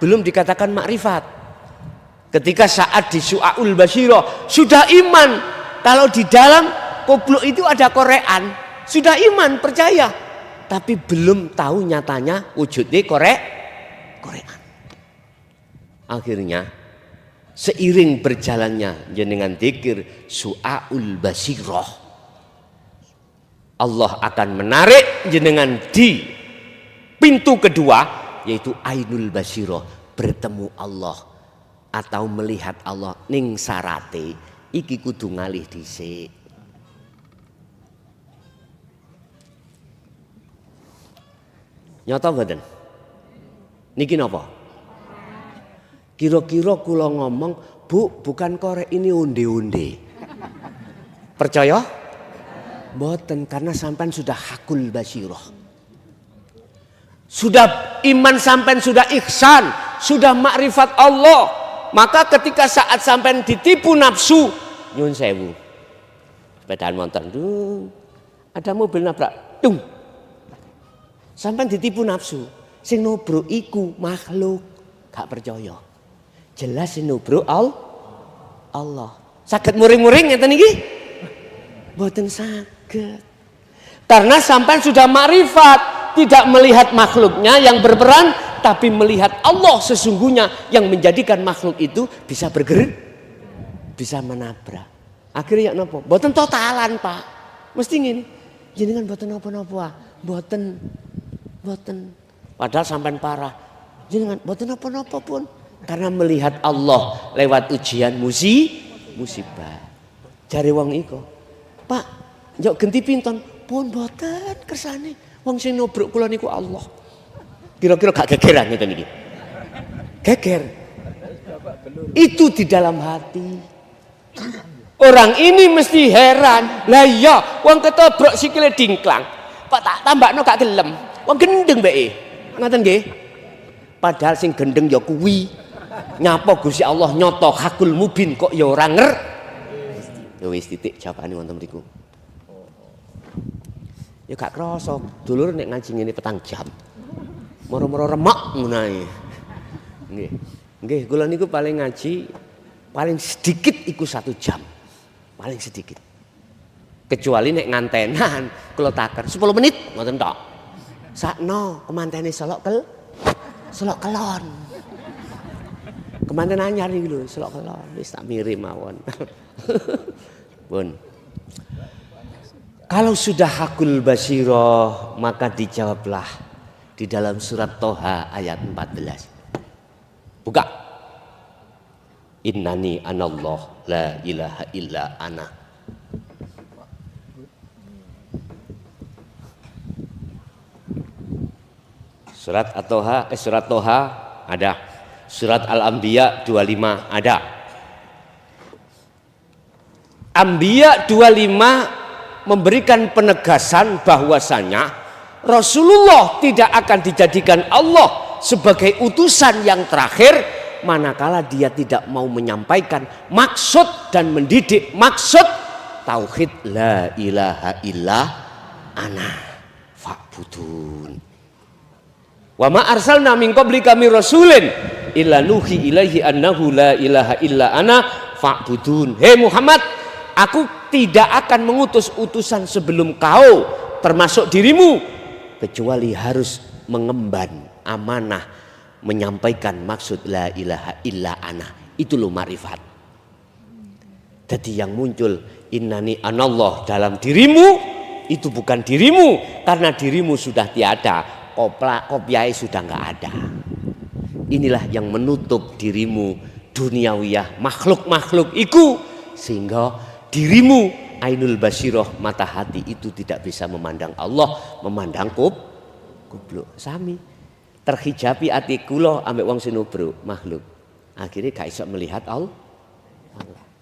Belum dikatakan makrifat. Ketika saat di Su'aul Basyiro sudah iman. Kalau di dalam kubluk itu ada korean, sudah iman, percaya. Tapi belum tahu nyatanya wujudnya korean. Akhirnya seiring berjalannya jenengan dzikir Su'aul Basyiro, Allah akan menarik jenengan di pintu kedua, yaitu Ainul Basyiro, bertemu Allah atau melihat Allah ning sarate. Iki kudu ngalih dhisik. Nyata mboten? Niki napa? Kira-kira kula ngomong, Bu, bukan korek ini onde-onde. Percaya? Mboten, karena sampean sudah hakul basyirah. Sudah iman sampean, sudah ihsan, sudah makrifat Allah. Maka ketika saat sampean ditipu nafsu, nyun sewu, sepedaan motor, ada mobil nabrak, sampean ditipu nafsu, sing nobro iku makhluk, gak percaya. Jelas sing nobro Allah. Saged muring-muring ngeten iki? Mboten saged. Karena sampean sudah makrifat, tidak melihat makhluknya yang berperan, tapi melihat Allah sesungguhnya yang menjadikan makhluk itu bisa bergerak, bisa menabrak. Akhirnya napa? Mboten totalan, Pak. Mesti ngene. Jenengan mboten napa-napa. Mboten. Padahal sampean parah. Jenengan mboten napa-napa pun karena melihat Allah lewat ujian musibah. Jare wong iku, "Pak, njok genti pinton?" "Pun mboten kersane. Wong sing nubruk kula niku Allah." Kira-kira gak gegeran ngeten iki. Geger. Itu di dalam hati. Orang ini mesti heran. Lah iya, wong ketobrak sikile dingklang. Pak tak tambakno gak gelem. Wong gendeng mbeke. Ngoten nggih. Padahal sing gendeng ya kuwi. Nyapa Gusti Allah nyoto hakul mubin kok ya ora ya wis titik jawabane wonten mriku. Ya gak krasa dulur nek ngaji ngene 4 jam. Moro-moro remek ngono ae. Nggih. Nggih, kula niku paling ngaji paling sedikit iku 1 jam. Paling sedikit. Kecuali nek ngantenan kula takon 10 menit ngoten tok. Sakno kemantene selok kelon. Kemanten anyar iki lho selok kelon wis tak mirim mawon. Pun. Kalau sudah hakul basirah maka dijawablah di dalam surat Toha ayat 14. Buka. Innani anallah la ilaha illa ana. Surat At-Toha, surat Toha ada. Surat Al-Anbiya 25 ada. Anbiya 25 memberikan penegasan bahwasanya Rasulullah tidak akan dijadikan Allah sebagai utusan yang terakhir manakala dia tidak mau menyampaikan maksud dan mendidik maksud tauhid la ilaha illa ana fa'budun. Wa ma arsalna min qablika mir rasulin illa nuhi ilaihi annahu la ilaha illa ana fa'budun. Hei Muhammad, aku tidak akan mengutus utusan sebelum kau termasuk dirimu kecuali harus mengemban amanah menyampaikan maksud la ilaha illa ana. Itu loh makrifat. Jadi yang muncul innani anallah dalam dirimu itu bukan dirimu karena dirimu sudah tiada, kopiai sudah nggak ada. Inilah yang menutup dirimu duniawiyah makhluk-makhluk itu sehingga dirimu ainul basirah mata hati itu tidak bisa memandang Allah, memandang kubluk sami. Terhijabi ati kula ambek wong sinubro makhluk. Akhirnya gak iso melihat Allah.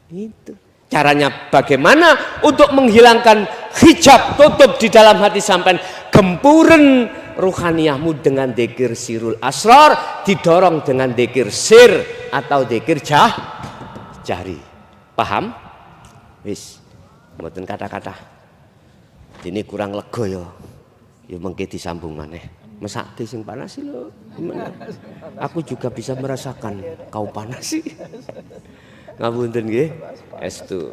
Itu. Caranya bagaimana untuk menghilangkan hijab tutup di dalam hati sampean, gempuren ruhaniyahmu dengan dzikir sirul asrar, didorong dengan dzikir sir atau dzikir jahri. Paham? Wis. Mboten kata-kata. Ini kurang lega ya. Ya mengke disambung maneh. Mesake sing panas lho. Aku juga bisa merasakan kau panas sih. Ngapunten nggih. Estu.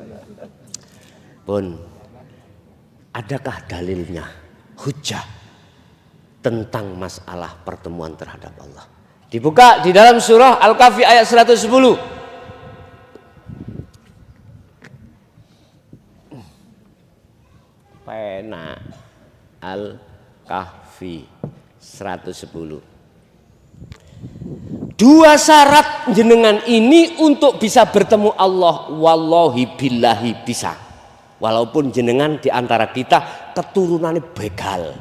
Pun adakah dalilnya hujjah tentang masalah pertemuan terhadap Allah? Dibuka di dalam surah Al-Kahfi ayat 110. Pena Al-Kahfi 110. Dua syarat jenengan ini untuk bisa bertemu Allah, wallahi billahi bisa. Walaupun jenengan diantara kita keturunannya begal,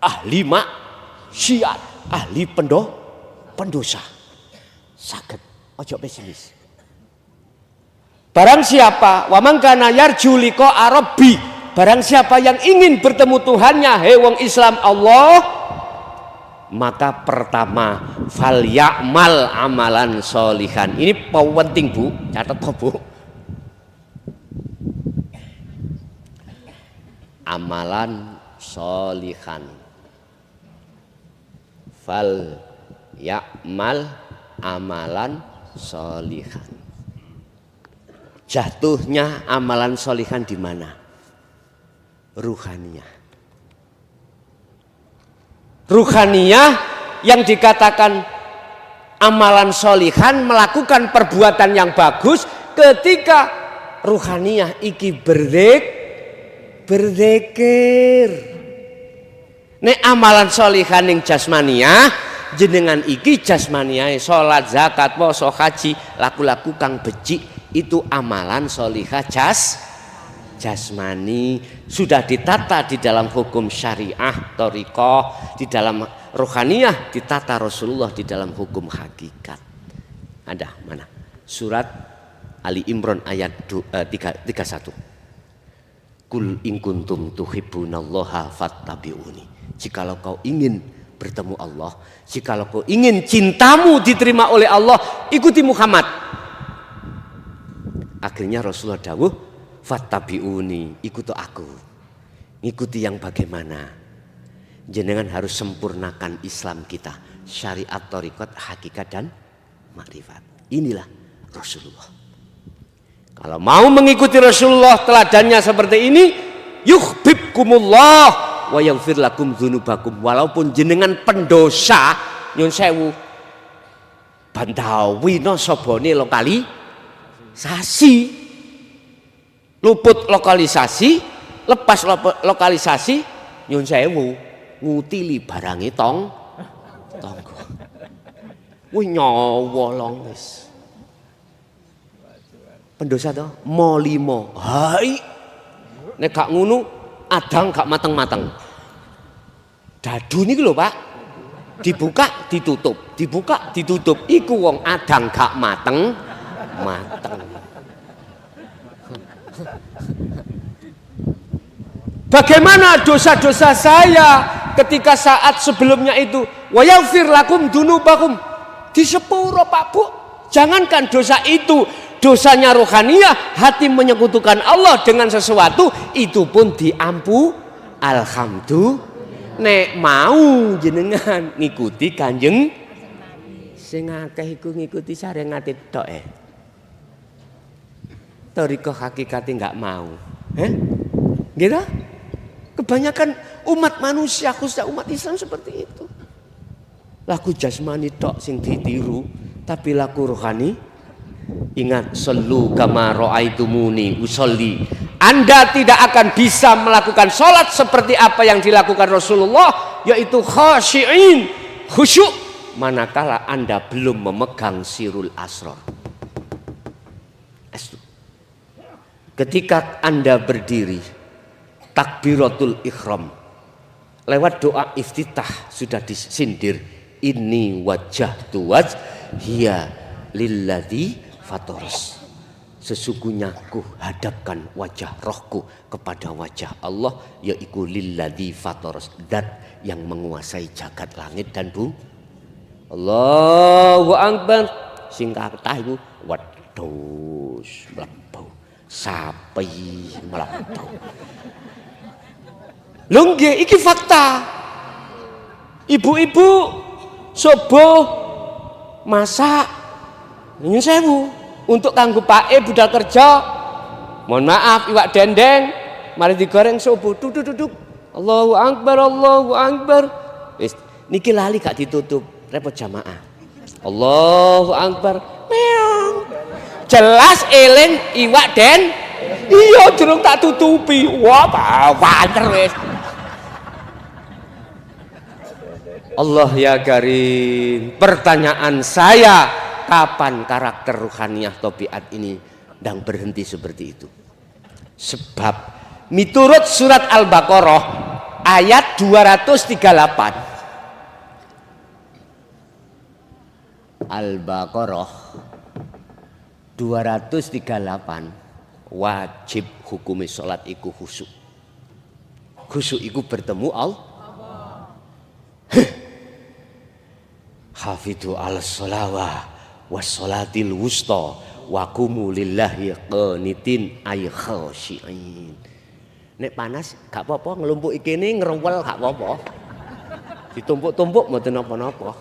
ahli maksiat, ahli pendosa, saged ojo pesimis. Barang siapa wa man kana yarju liqa rabbi, barang siapa yang ingin bertemu Tuhannya, hei wong Islam Allah, maka pertama fal ya'mal amalan sholihan. Ini penting Bu, catat Bu. Amalan sholihan. Fal ya'mal amalan sholihan. Jatuhnya amalan sholihan di mana? Ruhaniyah. Ruhaniyah yang dikatakan amalan sholihan, melakukan perbuatan yang bagus ketika ruhaniyah iki berzikir. Nek amalan sholihan ning jasmaniah jenengan iki jasmaniah salat zakat puasa haji laku-laku kang becik itu amalan sholihah jasmani sudah ditata di dalam hukum syariah thariqah, di dalam rohaniyah ditata Rasulullah di dalam hukum hakikat. Ada mana? Surat Ali Imran ayat 31. Kul in kuntum tuhibbunallaha fattabi'uni. Jikalau kau ingin bertemu Allah, jikalau kau ingin cintamu diterima oleh Allah, ikuti Muhammad. Akhirnya Rasulullah dawuh, fattabi'uni, ikuti aku. Ikuti yang bagaimana? Jenengan harus sempurnakan Islam kita, syariat, thariqat, hakikat dan makrifat. Inilah Rasulullah. Kalau mau mengikuti Rasulullah teladannya seperti ini, yuhibbukumullah wa yaghfir lakum dzunubakum. Walaupun jenengan pendosa nyun sewu bandawi no sobone lokalisasi, luput lokalisasi, lepas lokalisasi nyun sewu ngutili barangi tonggo wih nyawa long wis pendosa toh molimo hai nek gak ngunu adang gak mateng-mateng dadu niki lho Pak, dibuka ditutup dibuka ditutup iku wong adang gak mateng. Bagaimana dosa-dosa saya ketika saat sebelumnya itu wa yaghfir lakum dzunubakum di sepuro Pak Bu. Jangankan dosa itu, dosanya rohaniyah, hati menyekutukan Allah dengan sesuatu itu pun diampu. Alhamdulillah. Nek mau jenengan ngikuti Kanjeng sing akeh iku ngikuti sarengate tok thariqah hakikate enggak mau. Gitu? Kebanyakan umat manusia khususnya umat Islam seperti itu. Laku jasmani tok sing ditiru, tapi laku rohani ingat sallu kama raaitumuni usolli. Anda tidak akan bisa melakukan sholat seperti apa yang dilakukan Rasulullah, yaitu khashi'in, khusyuk, manakala Anda belum memegang sirul asrar. Ketika Anda berdiri takbiratul ihram lewat doa iftitah sudah disindir, inni wajjahtu wajhiya lilladzi fataras. Sesungguhnya ku hadapkan wajah rohku kepada wajah Allah, yaitu lilladzi fataras, zat yang menguasai jagat langit dan bumi. Allahu akbar. Sing kathah iku wedhus mlebu, sapi mlebu. Lho nggih iki fakta. Ibu-ibu subuh masak nyun sewu untuk kanggo pake budal kerja. Mohon maaf iwak dendeng mari digoreng subuh duduk. Allahu akbar, Allahu akbar. Wis niki lali gak ditutup, repot jamaah. Allahu akbar. Meong. Jelas eling iwak den. Iya durung tak tutupi. Wah, panter wis. Allah ya Karim. Pertanyaan saya, kapan karakter ruhaniyah tabiat ini dan berhenti seperti itu? Sebab miturut surat Al-Baqarah ayat 238. Al-Baqarah 238 wajib hukumi salat iku khusyuk. Khusyuk iku bertemu Allah. Hafidhu al-sholawah wassolatil wusta wa qumu lillahi qanitin ay khashi'in. Nek panas gak apa-apa, ngelumpuki kene ngrewel gak apa-apa. Ditumpuk-tumpuk mboten napa-napa.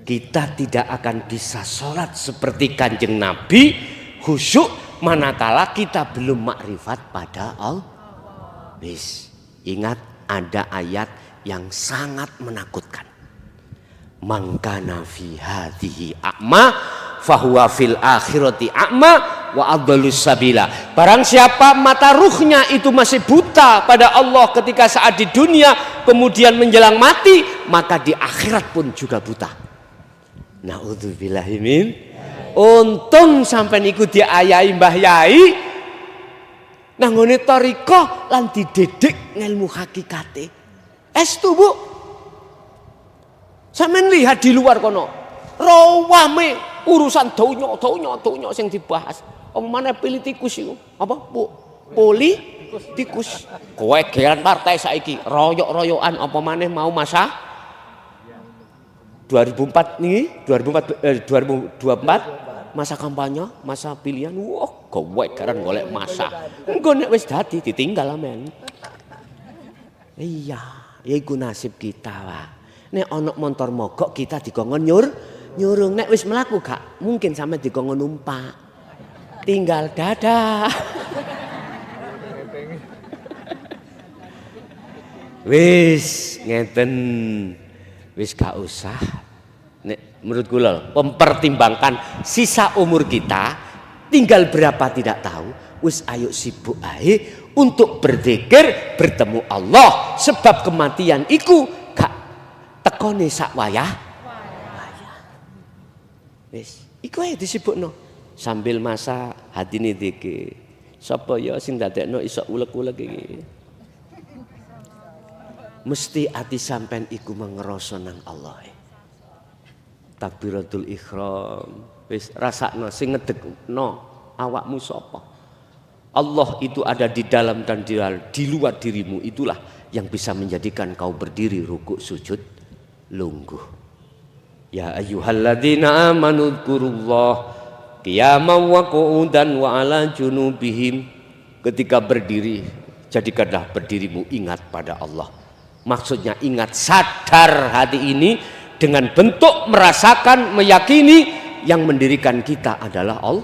Kita tidak akan bisa sholat seperti Kanjeng Nabi khusyuk manakala kita belum makrifat pada Allah. Ingat ada ayat yang sangat menakutkan. Man kana fi hadhihi a'ma fahuwa fil akhirati a'ma wa adallus sabila. Barang siapa mata ruhnya itu masih buta pada Allah ketika saat di dunia, kemudian menjelang mati, maka di akhirat pun juga buta. Naudzubillahi min. Untung sampai niku diayahi Mbah Yai nanggone thariqah lan dididik ngelmu hakikate. Estu Bu. Sampeyan lihat di luar kono. Rawame urusan donya sing dibahas. Apa maneh politikus iku? Apa, Bu? Politikus. Kowe geran partai saiki, royok-royokan apa maneh mau masa 2004 nih, 2024 masa kampanye, masa pilihan. Wah, kowe geran golek masa. Engko nek wis dadi ditinggal amen. Iya, ya iku nasib kita, Pak. Nek ana montor mogok kita dikongkon nyurung, nek wis mlaku gak mungkin sampe dikongkon numpak. Tinggal dadah. Wis ngeten. Wis gak usah. Nek menurut kula mempertimbangkan sisa umur kita tinggal berapa tidak tahu. Wis ayo sibuk ae untuk berzikir bertemu Allah, sebab kematian iku gak tekone sak wayah. Wis, iku ae disibukno sambil masa hatine zikir. Sapa ya sing dadekno iso ulek-ulek iki? Mesti ati sampean iku mengeroso nang Allah. Takbiratul ihram. Wis rasakno sing ngedekno awakmu sapa? Allah itu ada di dalam dan di luar dirimu. Itulah yang bisa menjadikan kau berdiri rukuk sujud lungguh. Ya ayyuhalladzina amanu dzkurullah qiyaman wa qu'udan wa ala junubihim. Ketika berdiri, jadikanlah berdirimu ingat pada Allah. Maksudnya ingat, sadar hati ini dengan bentuk merasakan, meyakini yang mendirikan kita adalah Allah.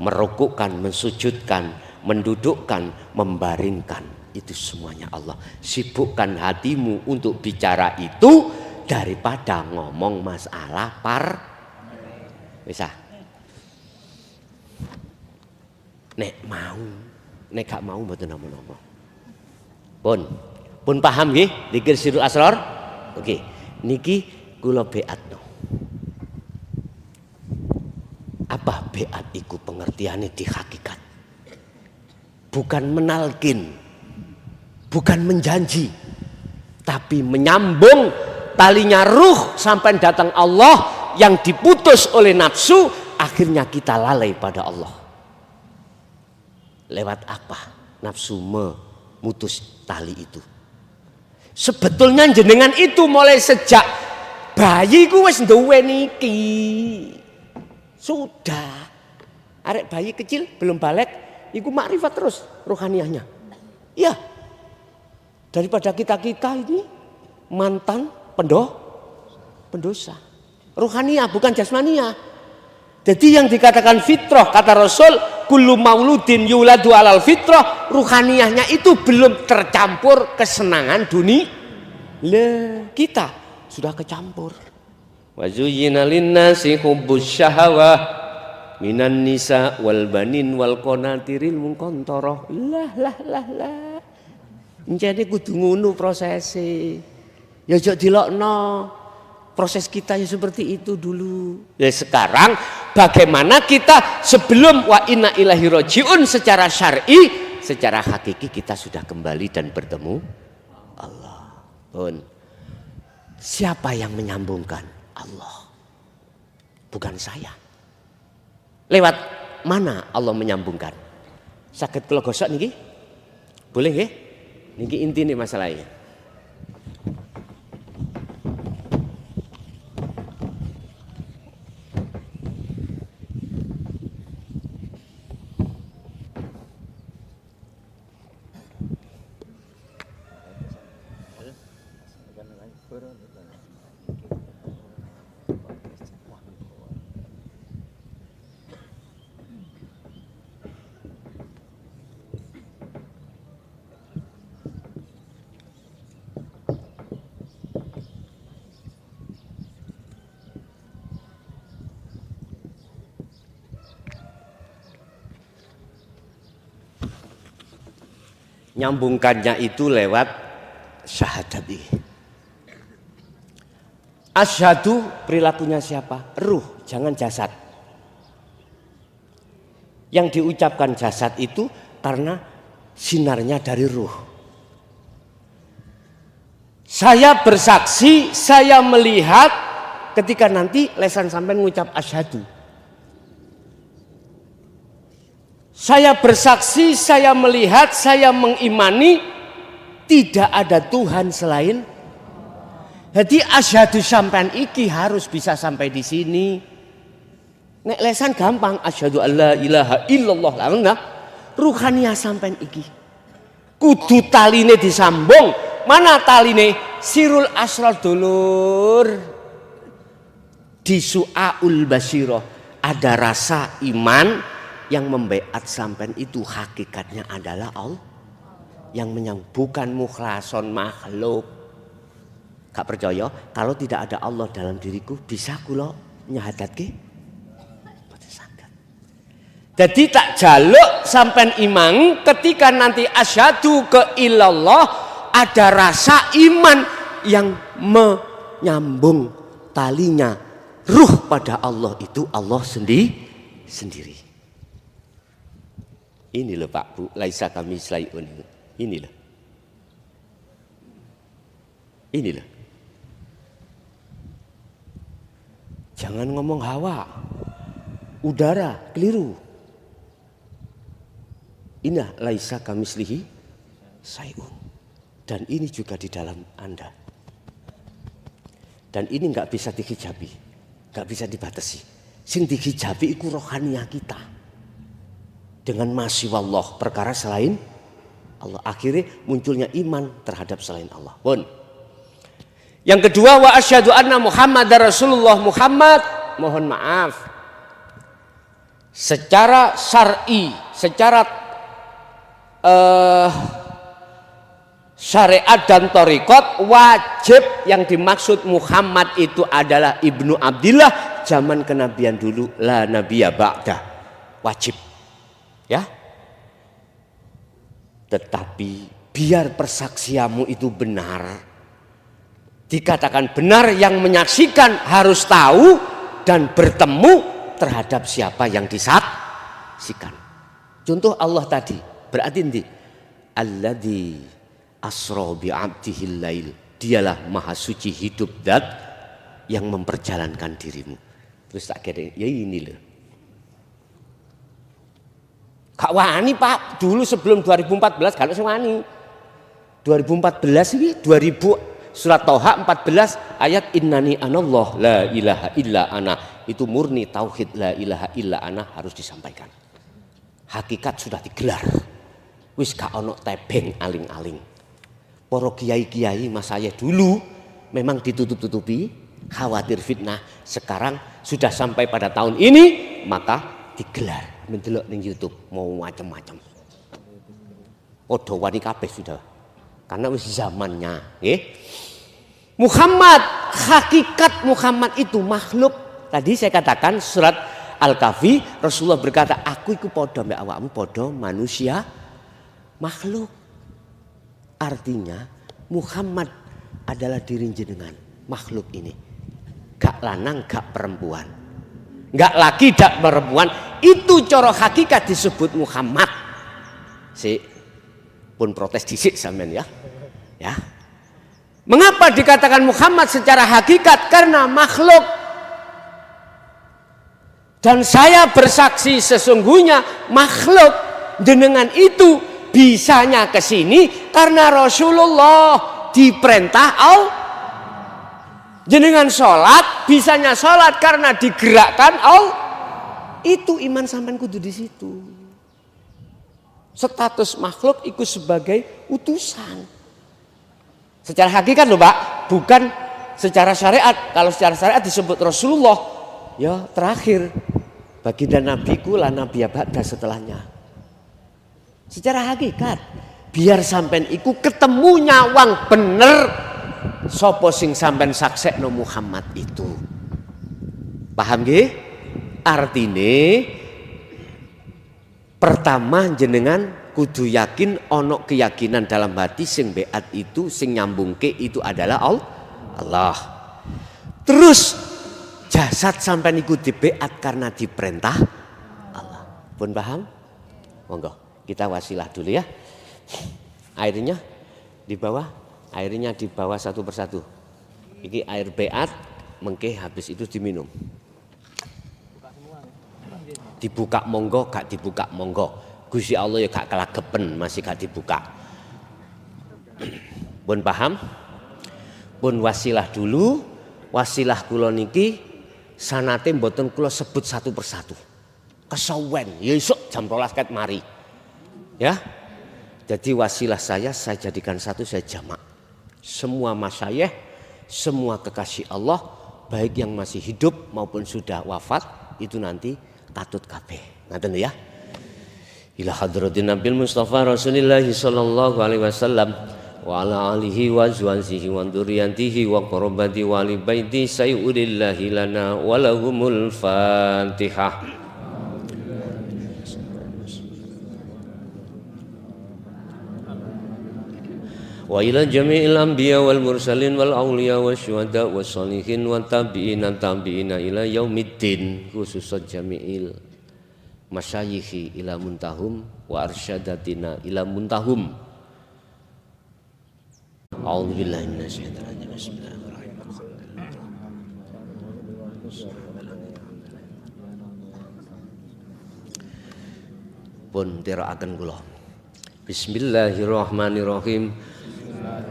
Merukukkan, mensujudkan, mendudukkan, membaringkan, itu semuanya Allah. Sibukkan hatimu untuk bicara itu daripada ngomong masalah bisa. Nek mau, nek gak mau mboten napa-napa. Pun paham nggih zikir sirrul asrar? Oke. Niki kula beatno. Apa beat iku pengertiane di hakikat? Bukan menalkin, bukan menjanji, tapi menyambung talinya ruh sampai datang Allah yang diputus oleh nafsu, akhirnya kita lalai pada Allah. Lewat apa nafsu memutus tali itu? Sebetulnya jenengan itu mulai sejak bayi ku wis duwe niki. Sudah. Arek bayi kecil belum balik, iku makrifat terus rohaniahnya. Iya. Daripada kita-kita ini mantan pendosa. Rohaniah bukan jasmania. Jadi yang dikatakan fitrah, kata Rasul, kullu mauludin yuladu alal fitrah, ruhaniahnya itu belum tercampur kesenangan dunia. Kita sudah kecampur. Wa zuyyina linnasi hubbus syahawah minan nisa wal banin wal qanatiril muqantarah. Lah. Jadi kudu ngono prosese. Ya aja dilokno. Proses kita ya seperti itu dulu. Ya sekarang bagaimana kita sebelum wa inna ilahi rojiun secara syar'i, secara hakiki kita sudah kembali dan bertemu Allah. Siapa yang menyambungkan? Allah. Bukan saya. Lewat mana Allah menyambungkan? Sakit kula gosok niki? Boleh nggih? Niki intine masalahnya. Nyambungkannya itu lewat syahadat ini. Asyhadu perilakunya siapa? Ruh, jangan jasad. Yang diucapkan jasad itu karena sinarnya dari ruh. Saya bersaksi, saya melihat ketika nanti lesan sampai mengucap asyhadu. Saya bersaksi, saya melihat, saya mengimani tidak ada Tuhan selain. Jadi asyhadu sampean iki harus bisa sampai di sini. Nek lesan gampang, asyhadu alla ilaha illallah lah enggak. Ruhaniyah sampean iki. Kudu taline disambung. Mana taline? Sirul asrar dulur. Di su'aul basyirah ada rasa iman yang membaiat sampean itu hakikatnya adalah Allah yang bukan mukhlason makhluk. Gak percaya kalau tidak ada Allah dalam diriku bisa kula nyahadatke. Jadi tak jaluk sampean imang ketika nanti asyhadu ke ilallah ada rasa iman yang menyambung talinya ruh pada Allah itu Allah sendiri. Ini loh Pak Bu, laisa kami slayun. Ini loh. Ini loh. Jangan ngomong hawa, udara, keliru. Inna laisa kamislihi sayun. Dan ini juga di dalam Anda. Dan ini nggak bisa dihijabi, nggak bisa dibatasi. Sing dihijabi iku rohaniyah kita. Dengan masih wallah perkara selain Allah. Akhirnya munculnya iman terhadap selain Allah. Pun. Yang kedua wa asyhadu anna Muhammadar Rasulullah. Muhammad, mohon maaf, secara syar'i, secara syariat dan thariqat wajib yang dimaksud Muhammad itu adalah Ibnu Abdillah zaman kenabian dulu, la nabiyya ba'da. Wajib. Ya. Tetapi biar persaksianmu itu benar, dikatakan benar, yang menyaksikan harus tahu dan bertemu terhadap siapa yang disaksikan. Contoh Allah tadi, berarti nanti alladzi asra bi 'abdihil lail. Dialah maha suci hidup zat yang memperjalankan dirimu. Terus tak kira ya ini loh. Kak wani Pak, dulu sebelum 2014 kalau sewani. 2014 ini 2000 Surat Toha 14 ayat innani anallah la ilaha illa ana. Itu murni tauhid la ilaha illa ana harus disampaikan. Hakikat sudah digelar. Wis gak ono tebeng aling-aling. Para kiai-kiai mas saya dulu memang ditutup-tutupi, khawatir fitnah. Sekarang sudah sampai pada tahun ini maka digelar. Mendelok ning YouTube mau macam-macam. Padha wani kabeh sudah. Karena wis zamannya, nggih. Muhammad, hakikat Muhammad itu makhluk. Tadi saya katakan surat Al-Kahfi, Rasulullah berkata, aku iku podo mbek awakmu podo manusia makhluk. Artinya Muhammad adalah diri jenengan, makhluk ini. Gak lanang, gak perempuan. Gak laki, gak perempuan. Itu cara hakikat disebut Muhammad. Si pun protes dhisik sampean ya. Ya. Mengapa dikatakan Muhammad secara hakikat? Karena makhluk. Dan saya bersaksi sesungguhnya makhluk dengan itu bisanya ke sini karena Rasulullah diperintah Allah. Jenengan sholat bisanya sholat karena digerakkan Allah. Itu iman sampean kudu di situ. Status makhluk ikut sebagai utusan. Secara hakikat loh Pak, bukan secara syariat. Kalau secara syariat disebut Rasulullah, ya terakhir. Baginda nabiku lah nabi abada setelahnya. Secara hakikat, biar sampean iku ketemu nyawang bener sapa sing sampean saksekno Muhammad itu. Paham nggih? Artine pertama jenengan kudu yakin ono keyakinan dalam hati sing beat itu sing nyambungke itu adalah Allah. Terus jasad sampai niku dibeat karena diperintah Allah. Pun paham? Monggo kita wasilah dulu ya. Airnya di bawah, airnya di bawah satu persatu. Iki air beat, mengke habis itu diminum. Dibuka monggo, gak dibuka monggo. Gusti Allah ya gak kelagepen masih gak dibuka. Pun paham? Pun wasilah dulu. Wasilah kula niki sanate mboten kula sebut satu persatu. Kesawen, ya esuk jam 12 ket mari. Ya. Jadi wasilah saya jadikan satu, saya jamak. Semua masyayikh, semua kekasih Allah, baik yang masih hidup maupun sudah wafat, itu nanti katut kabeh. Ngaten ya. Ila hadratin Nabil Mustafa Rasulillah sallallahu alaihi wasallam wa ala alihi wa azwajihi wa dzurriyyatihi wa qurrabati wa ali baiti sayyudillahi lana wa lahumul Fatihah. Wa ila jami'il anbiya wal mursalin wal awliya wasyuhada wassalihin wa tabi'ina ila yaumiddin, khususan jami'il masyayikhi ila muntahum wa arsyadatina ila muntahum. A'udzubillahi minasyaitonir rajim. Bismillahirrahmanirrahim. Pun teraaken kula. Bismillahirrahmanirrahim.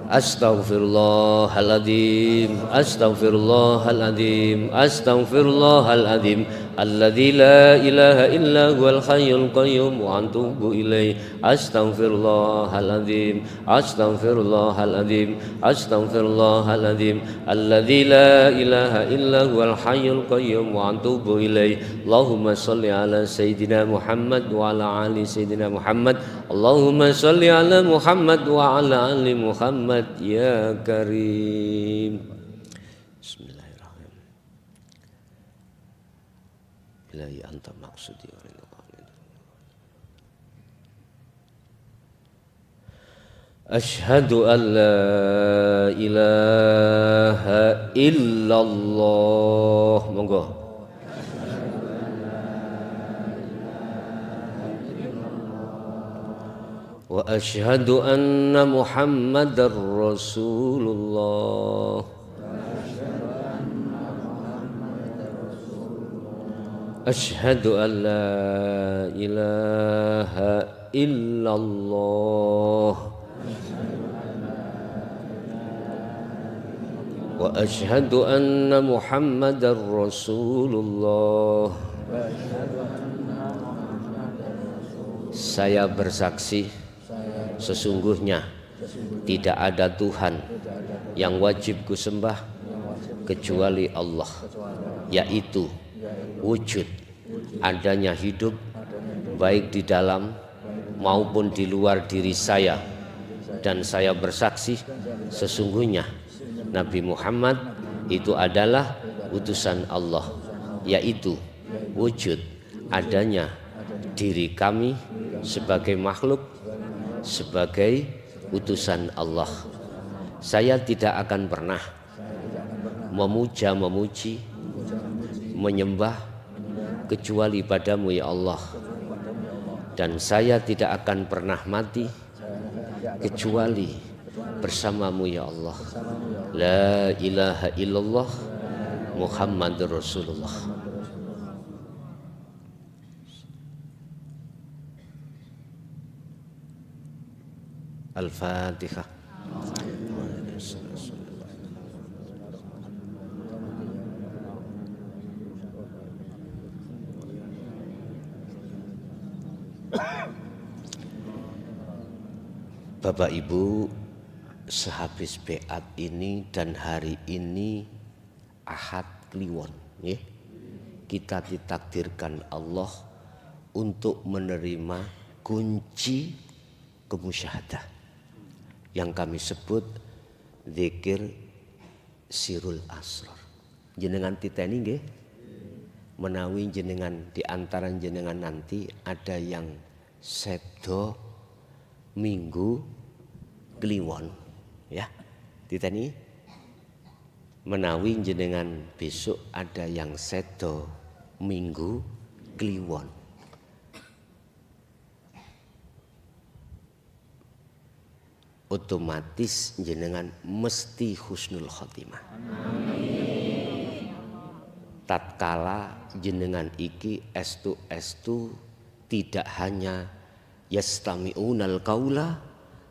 Astaghfirullahaladzim, astaghfirullahaladzim, astaghfirullahaladzim, alladzi la ilaha illa huwal hayyul qayyum wa atubu ilaih. Astaghfirullahaladzim, astaghfirullahaladzim, astaghfirullahaladzim, alladzi la ilaha illa huwal hayyul qayyum wa atubu ilaih. Allahumma shalli ala sayyidina Muhammad wa ala ali sayyidina Muhammad. Allahumma shalli ala Muhammad wa ala ali Muhammad ya karim. Bismillahirrahmanirrahim. Ilahi anta maqsudi wa Asyhadu an la ilaha illallah. Monggo. Wa asyhadu anna Muhammadar Rasulullah. Asyhadu an la ilaha illallah. Wa asyhadu anna Muhammadar Rasulullah. Saya bersaksi sesungguhnya tidak ada Tuhan yang wajib kusembah kecuali Allah, yaitu wujud adanya hidup baik di dalam maupun di luar diri saya, dan saya bersaksi sesungguhnya Nabi Muhammad itu adalah utusan Allah, yaitu wujud adanya diri kami sebagai makhluk, sebagai utusan Allah. Saya tidak akan pernah memuja-memuji, menyembah kecuali padamu ya Allah, dan saya tidak akan pernah mati kecuali bersamamu ya Allah. La ilaha illallah Muhammadur Rasulullah. Al-Fatihah. Bapak Ibu, sehabis beat ini dan hari ini Ahad Kliwon, ya, kita ditakdirkan Allah untuk menerima kunci kemusyahadah yang kami sebut zikir sirul asrar. Jenengan titeni nggih, menawi jenengan di antara jenengan nanti ada yang sedo minggu kliwon ya diteni menawi jenengan besok ada yang sedo minggu kliwon otomatis jenengan mesti husnul khotimah. Amin. Tatkala jenengan iki estu tidak hanya yastami'unal qaula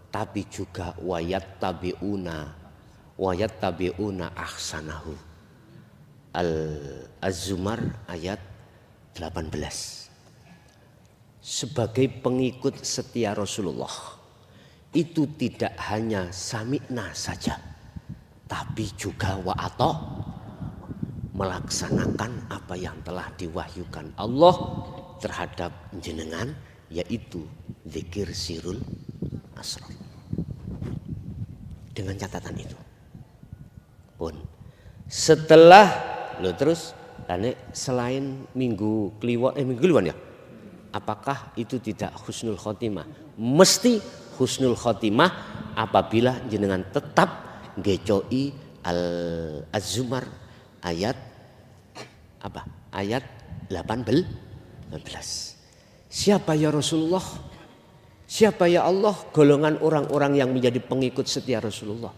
tapi juga wayat tabi'una ahsanahu. Az-Zumar ayat 18. Sebagai pengikut setia Rasulullah itu tidak hanya sami'na saja tapi juga wa'ata melaksanakan apa yang telah diwahyukan Allah terhadap jenengan yaitu zikir sirul asrar. Dengan catatan itu pun setelah terus selain minggu kliwon ya apakah itu tidak husnul khotimah? Mesti husnul khotimah apabila jenengan tetap ngecoi Az-Zumar ayat apa? Ayat 18. Siapa ya Rasulullah? Siapa ya Allah? Golongan orang-orang yang menjadi pengikut setia Rasulullah.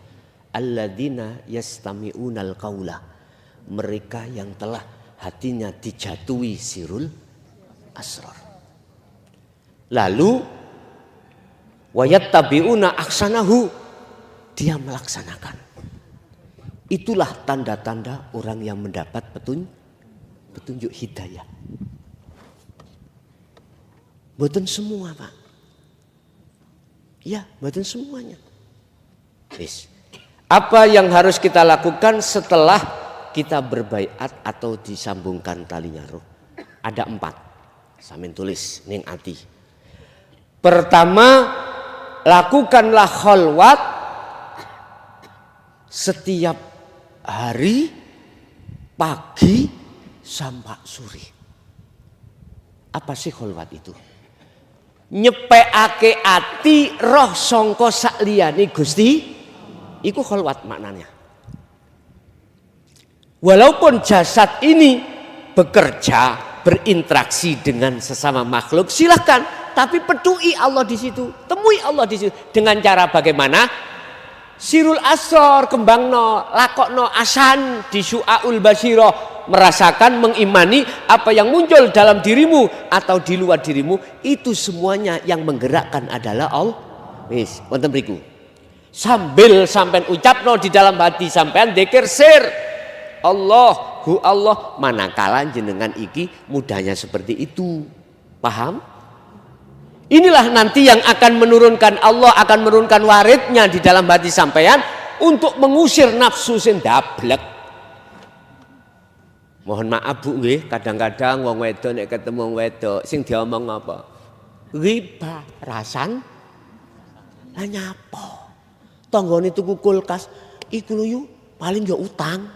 Alladzina yastami'unal qaula. Mereka yang telah hatinya dijatuhi sirul asrar. Lalu wayattabi'una ahsanahu, dia melaksanakan. Itulah tanda-tanda orang yang mendapat petunjuk hidayah. Mboten semua, Pak. Ya, mboten semuanya. Apa yang harus kita lakukan setelah kita berbaiat atau disambungkan talinya roh? Ada 4. Samin tulis ning ati. Pertama, lakukanlah kholwat setiap hari pagi sampai sore. Apa sih kholwat itu? Nyepekake ati roh sangka sakliyane Gusti iku kholwat maknanya. Walaupun jasad ini bekerja berinteraksi dengan sesama makhluk silahkan, tapi peduli Allah di situ, temui Allah di situ dengan cara bagaimana? Sirul asror kembangno, lakokno asan di syu'aul basiro, merasakan mengimani apa yang muncul dalam dirimu atau di luar dirimu itu semuanya yang menggerakkan adalah Allah. Wis, wonten mriku. Sambil sampean ucapno di dalam hati sampean dzikir sir. Allahu Allah, manakala jenengan iki mudahnya seperti itu. Paham? Inilah nanti yang akan menurunkan Allah akan menurunkan waridnya di dalam hati sampean untuk mengusir nafsu sing dablek. Mohon maaf Bu nggih, kadang-kadang wong wedok nek ketemu wong wedok sing diomong apa? Ghibah, rasan lah nyapa. Tanggane tuku kulkas iku lho yu paling yo utang.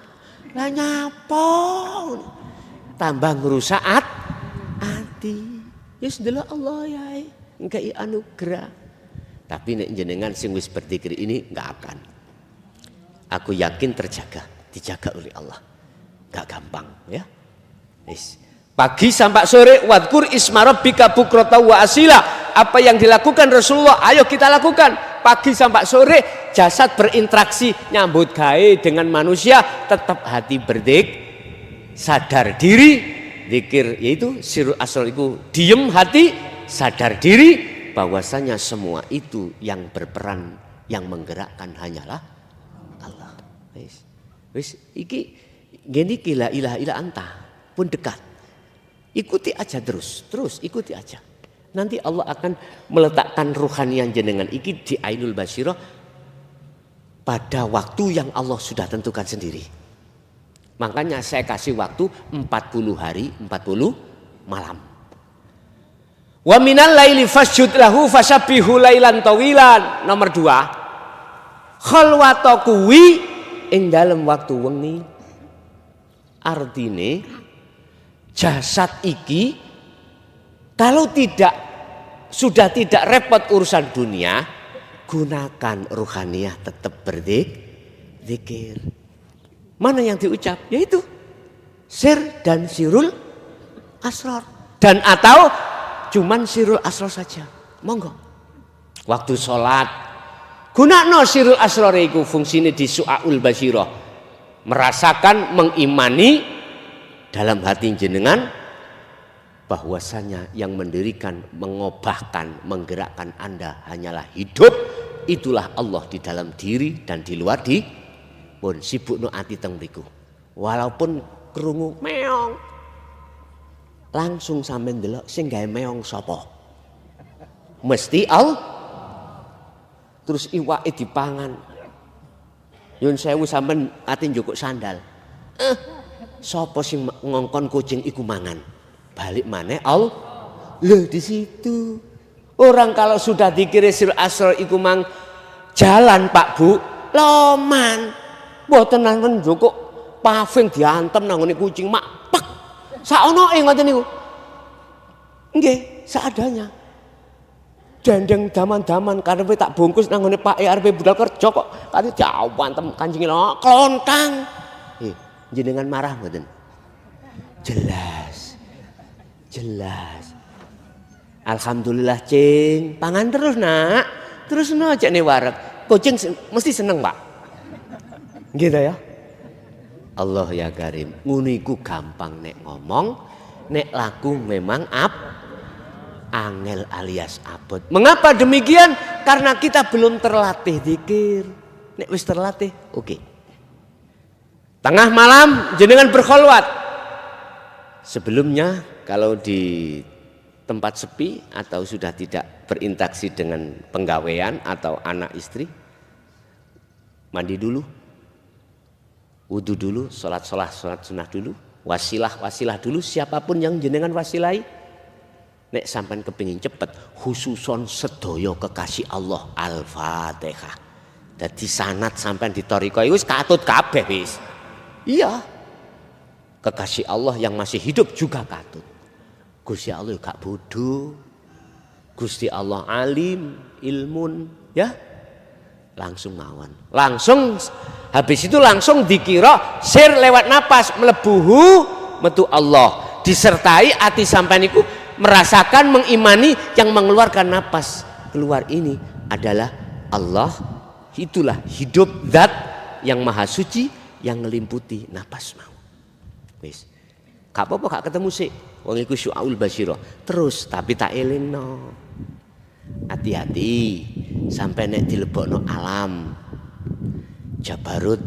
Lah nyapa. Tambah ngrusak ati. Wis delok Allah ya. Engkai anugerah. Tapi nek jenengan sing wis berzikir ini enggak akan. Aku yakin terjaga, dijaga oleh Allah. Enggak gampang ya. Wis. Pagi sampai sore wadkur isma rabbika bukrata wa asila. Apa yang dilakukan Rasulullah, ayo kita lakukan. Pagi sampai sore jasad berinteraksi nyambut gawe dengan manusia, tetap hati sadar diri, zikir yaitu sirul asrar itu diem hati, sadar diri bahwasanya semua itu yang berperan, yang menggerakkan hanyalah Allah. Wis iki gini la ilaha illa anta pun dekat. Ikuti aja terus ikuti aja. Nanti Allah akan meletakkan ruhanian jenengan iki di ainul basirah pada waktu yang Allah sudah tentukan sendiri. Makanya saya kasih waktu 40 hari 40 malam. Wa minal laili fasjud lahu fasabbihu lailan tawilan. Nomor 2. Khalwata kuwi ing dalem waktu wengi. Artine jasad iki kalau tidak sudah tidak repot urusan dunia, gunakan ruhaniyah tetap berzikir. Mana yang diucap? Yaitu sir dan sirul asrar. Dan atau cuman sirul asrar saja. Monggo. Waktu sholat, gunakno sirul asrar iku fungsine di su'aul basyirah. Merasakan, mengimani dalam hati jenengan bahwasanya yang mendirikan, mengobahkan, menggerakkan Anda hanyalah hidup. Itulah Allah di dalam diri dan di luar di pun sibukno ati teng mriku. Walaupun krungu meong, langsung sampean ndelok sing gawe meong sapa? Mesti Allah. Terus iwake dipangan. Yun sewu sampean ati njukuk sandal. Sapa sing ngongkon kucing iku mangan? Balik maneh Allah. Loh di situ. Orang kalau sudah dikira sirul asrar iku mang jalan Pak Bu, loman. Mboten nanten njukuk paving diantem nang ngene kucing mak pek. Saonoe ngoten niku. Nggih, seadanya. Dendeng daman-daman karepe tak bungkus nang ngene Pak arepe budal kerja kok kate diawantem kancing lho klontang. Jenengan marah mboten? Jelas. Jelas. Alhamdulillah cing, pangan terus nak. Terus no aja nih wareg. Kucing mesti seneng Pak. Gitu ya. Allah ya karim. Nguniku gampang nek ngomong, nek laku memang angel alias abot. Mengapa demikian? Karena kita belum terlatih zikir. Nek wis terlatih, oke. Tengah malam jenengan berkholwat. Sebelumnya kalau di tempat sepi atau sudah tidak berinteraksi dengan penggawean atau anak istri, mandi dulu, wudu dulu, sholat sunnah dulu, wasilah dulu, siapapun yang jenengan wasilai. Nek sampean kepingin cepet, khususon sedoyo kekasih Allah, Al-Fatihah. Dadi sanad sampean di thariqah wis katut kabeh wis. Iya. Kekasih Allah yang masih hidup juga katut. Gusti Allah gak bodoh. Gusti Allah alim, ilmun, ya. Langsung mawon. Langsung habis itu langsung dikira sir lewat napas melebuhu metu Allah. Disertai hati sampean iku merasakan, mengimani yang mengeluarkan napas keluar ini adalah Allah. Itulah hidup zat yang maha suci yang melimputi napas mau. Wis. Gak apa-apa gak ketemu sih. Wong iku syu'aul basyirah. Terus tapi tak elingno. Hati-hati sampai nek dilebokno alam Jabarut,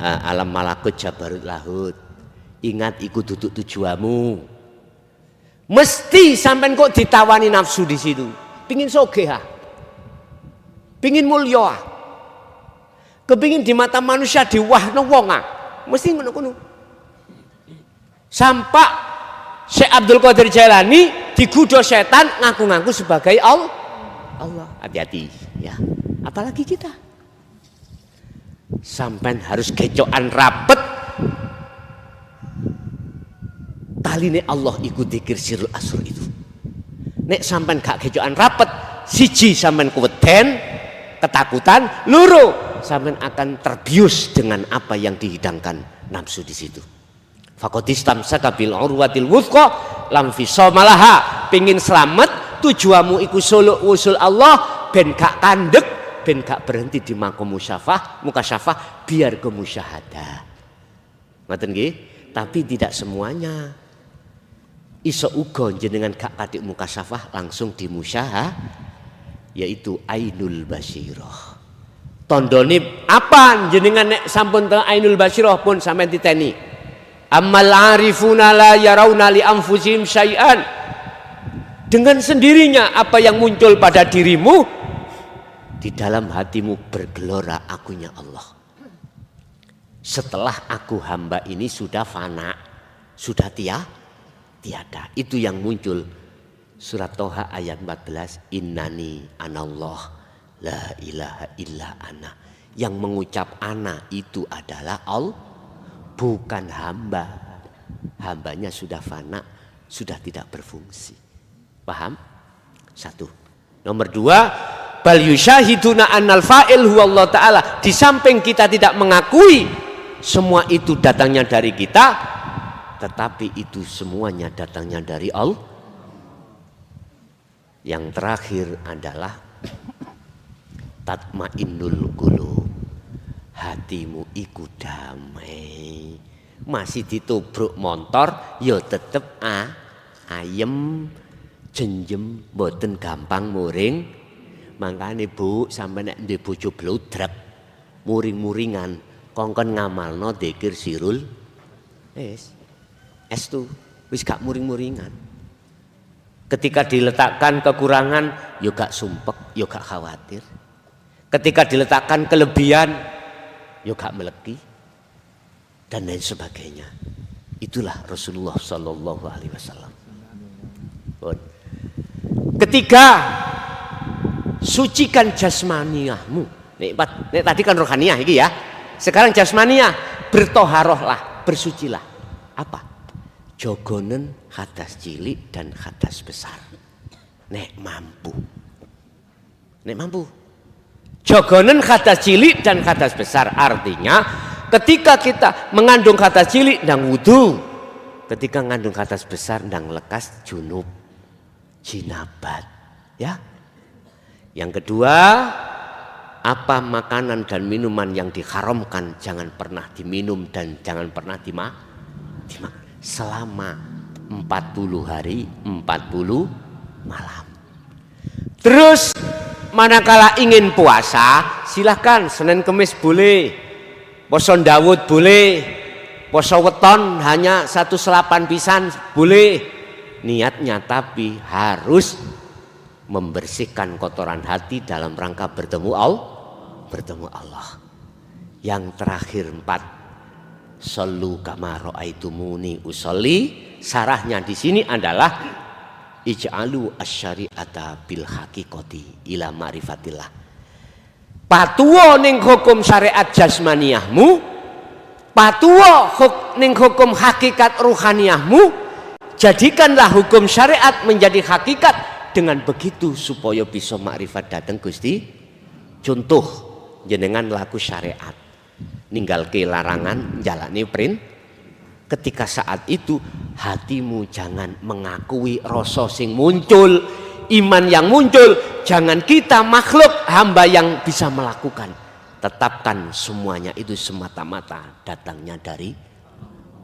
alam malakut Jabarut lahut. Ingat iku duduk tujuanmu. Mesti sampean kok ditawani nafsu di situ. Pingin sogeh, pingin mulia, kepingin di mata manusia diwahno wong, mesti ngono-ngono. Sampai Syekh Abdul Qadir Jailani digoda setan ngaku-ngaku sebagai Allah. Hati-hati ya. Apalagi kita. Sampai harus kecokan rapet. Taline Allah ikut dzikir sirul asr itu. Nek sampean gak kecokan rapet, siji sampean kuweden, ketakutan, loro sampean akan terbius dengan apa yang dihidangkan nafsu di situ. Faqadistamsaka bil urwatil wuthqa lam fisomalaha. Pengin selamat tujuanmu iku suluk usul Allah ben gak kandek, ben gak berhenti di makom mukasyafah biar ke musyahadah. Ngoten nggih? Tapi tidak semuanya. Iso uga jenengan gak katik mukasyafah langsung di musyahadah, yaitu ainul basyirah. Tondone apa jenengan nek sampun teng ainul basyirah pun sampean titeni. Ammal arifuna la yarawna li anfusihim syai'an. Dengan sendirinya apa yang muncul pada dirimu, di dalam hatimu bergelora akunya Allah. Setelah aku hamba ini sudah fana, sudah tiada. Itu yang muncul. Surat Toha ayat 14. Innani anallah la ilaha illa ana. Yang mengucap ana itu adalah Allah. Bukan hamba. Hambanya sudah fana, sudah tidak berfungsi. Paham? Satu. Nomor dua, bal yusyahiduna annal fa'il huwa Allah Ta'ala. Di samping kita tidak mengakui semua itu datangnya dari kita, tetapi itu semuanya datangnya dari Allah. Yang terakhir adalah tatmainnul qulub. Hatimu iku damai. Masih ditubruk motor, ya tetep ayem, jenjem, boten gampang muring. Makanya Bu, sampai nek ndek bojo blodrek, muring-muringan, kongkon ngamalno dzikir sirul estu, wis gak muring-muringan. Ketika diletakkan kekurangan, yo gak sumpek, yo gak khawatir. Ketika diletakkan kelebihan, yo gak meleki, dan lain sebagainya. Itulah Rasulullah Sallallahu Alaihi Wasallam. Ketiga, sucikan jasmaniahmu. Nek tadi kan rohaniah iki ya. Sekarang jasmaniah, bertoharohlah, bersucilah. Apa? Jogonen hadas cilik dan hadas besar. Nek mampu. Jogonen hadas cilik dan hadas besar, artinya ketika kita mengandung hadas cilik ndang wudu, ketika mengandung hadas besar ndang lekas junub, jinabat, ya. Yang kedua, apa makanan dan minuman yang diharamkan jangan pernah diminum dan jangan pernah dimakan selama 40 hari 40 malam. Terus manakala ingin puasa, silahkan Senin Kemis boleh, poso Daud boleh, poso weton hanya 1 selapan pisan boleh. Niatnya tapi harus membersihkan kotoran hati dalam rangka bertemu Allah. Yang terakhir 4, sallu kama ra'aitumuni usolli. Sarahnya di sini adalah ij'alu asyari'ata bil haqiqati ila ma'rifatillah. Patuwo ning hukum syariat jasmaniyahmu, patuwo ning hukum hakikat ruhaniyahmu. Jadikanlah hukum syariat menjadi hakikat. Dengan begitu supaya bisa makrifat dateng Gusti. Contoh jenengan laku syariat, ninggalke larangan, jalani print. Ketika saat itu hatimu jangan mengakui rasa sing muncul, iman yang muncul. Jangan kita makhluk hamba yang bisa melakukan. Tetapkan semuanya itu semata-mata datangnya dari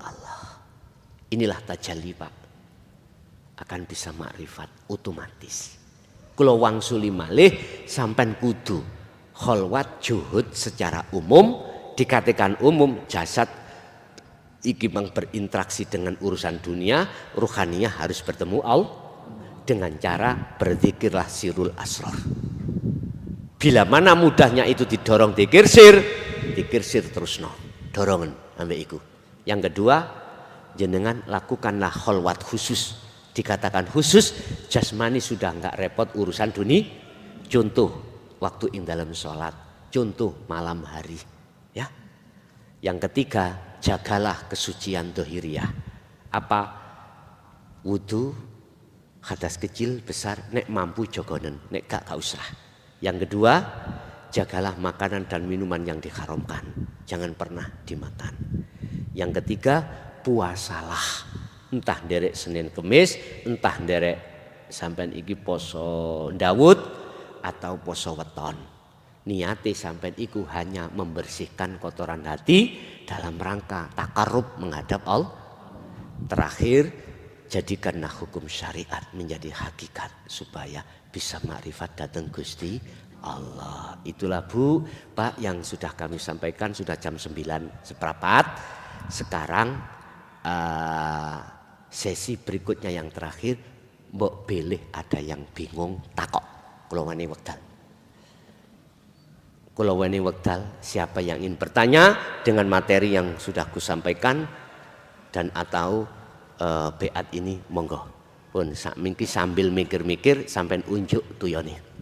Allah. Inilah tajalli Pak, akan bisa makrifat otomatis. Kula wangsuli malih sampean kudu kholwat juhud secara umum. Dikatakan umum, jasad iki mang berinteraksi dengan urusan dunia, ruhaniyah harus bertemu Allah dengan cara berzikirlah sirul asrar. Bila mana mudahnya itu didorong dzikir sir terusno, dorongan ambek iku. Yang kedua, jenengan lakukanlah kholwat khusus. Dikatakan khusus, jasmani sudah enggak repot urusan dunia. Contoh waktu ing dalam sholat, contoh malam hari, ya. Yang ketiga, jagalah kesucian dohiriyah. Apa? Wudu, hadas kecil, besar, nek mampu jogonen, nek gak usah. Yang kedua, jagalah makanan dan minuman yang diharamkan, jangan pernah dimakan. Yang ketiga, puasalah. Entah derek Senin Kemis, entah derek sampean iki poso Daud atau poso weton. Niate sampean iku hanya membersihkan kotoran hati dalam rangka takarrub menghadap Allah. Terakhir, jadikanlah hukum syariat menjadi hakikat supaya bisa makrifat datang Gusti Allah. Itulah Bu, Pak yang sudah kami sampaikan, sudah jam 9:15. Sekarang sesi berikutnya yang terakhir, mbok bilih ada yang bingung takok. Kula wani wekdal. Siapa yang ingin bertanya dengan materi yang sudah kusampaikan dan atau beat ini monggo. Pun mingki sambil mikir-mikir sampai unjuk tuyone.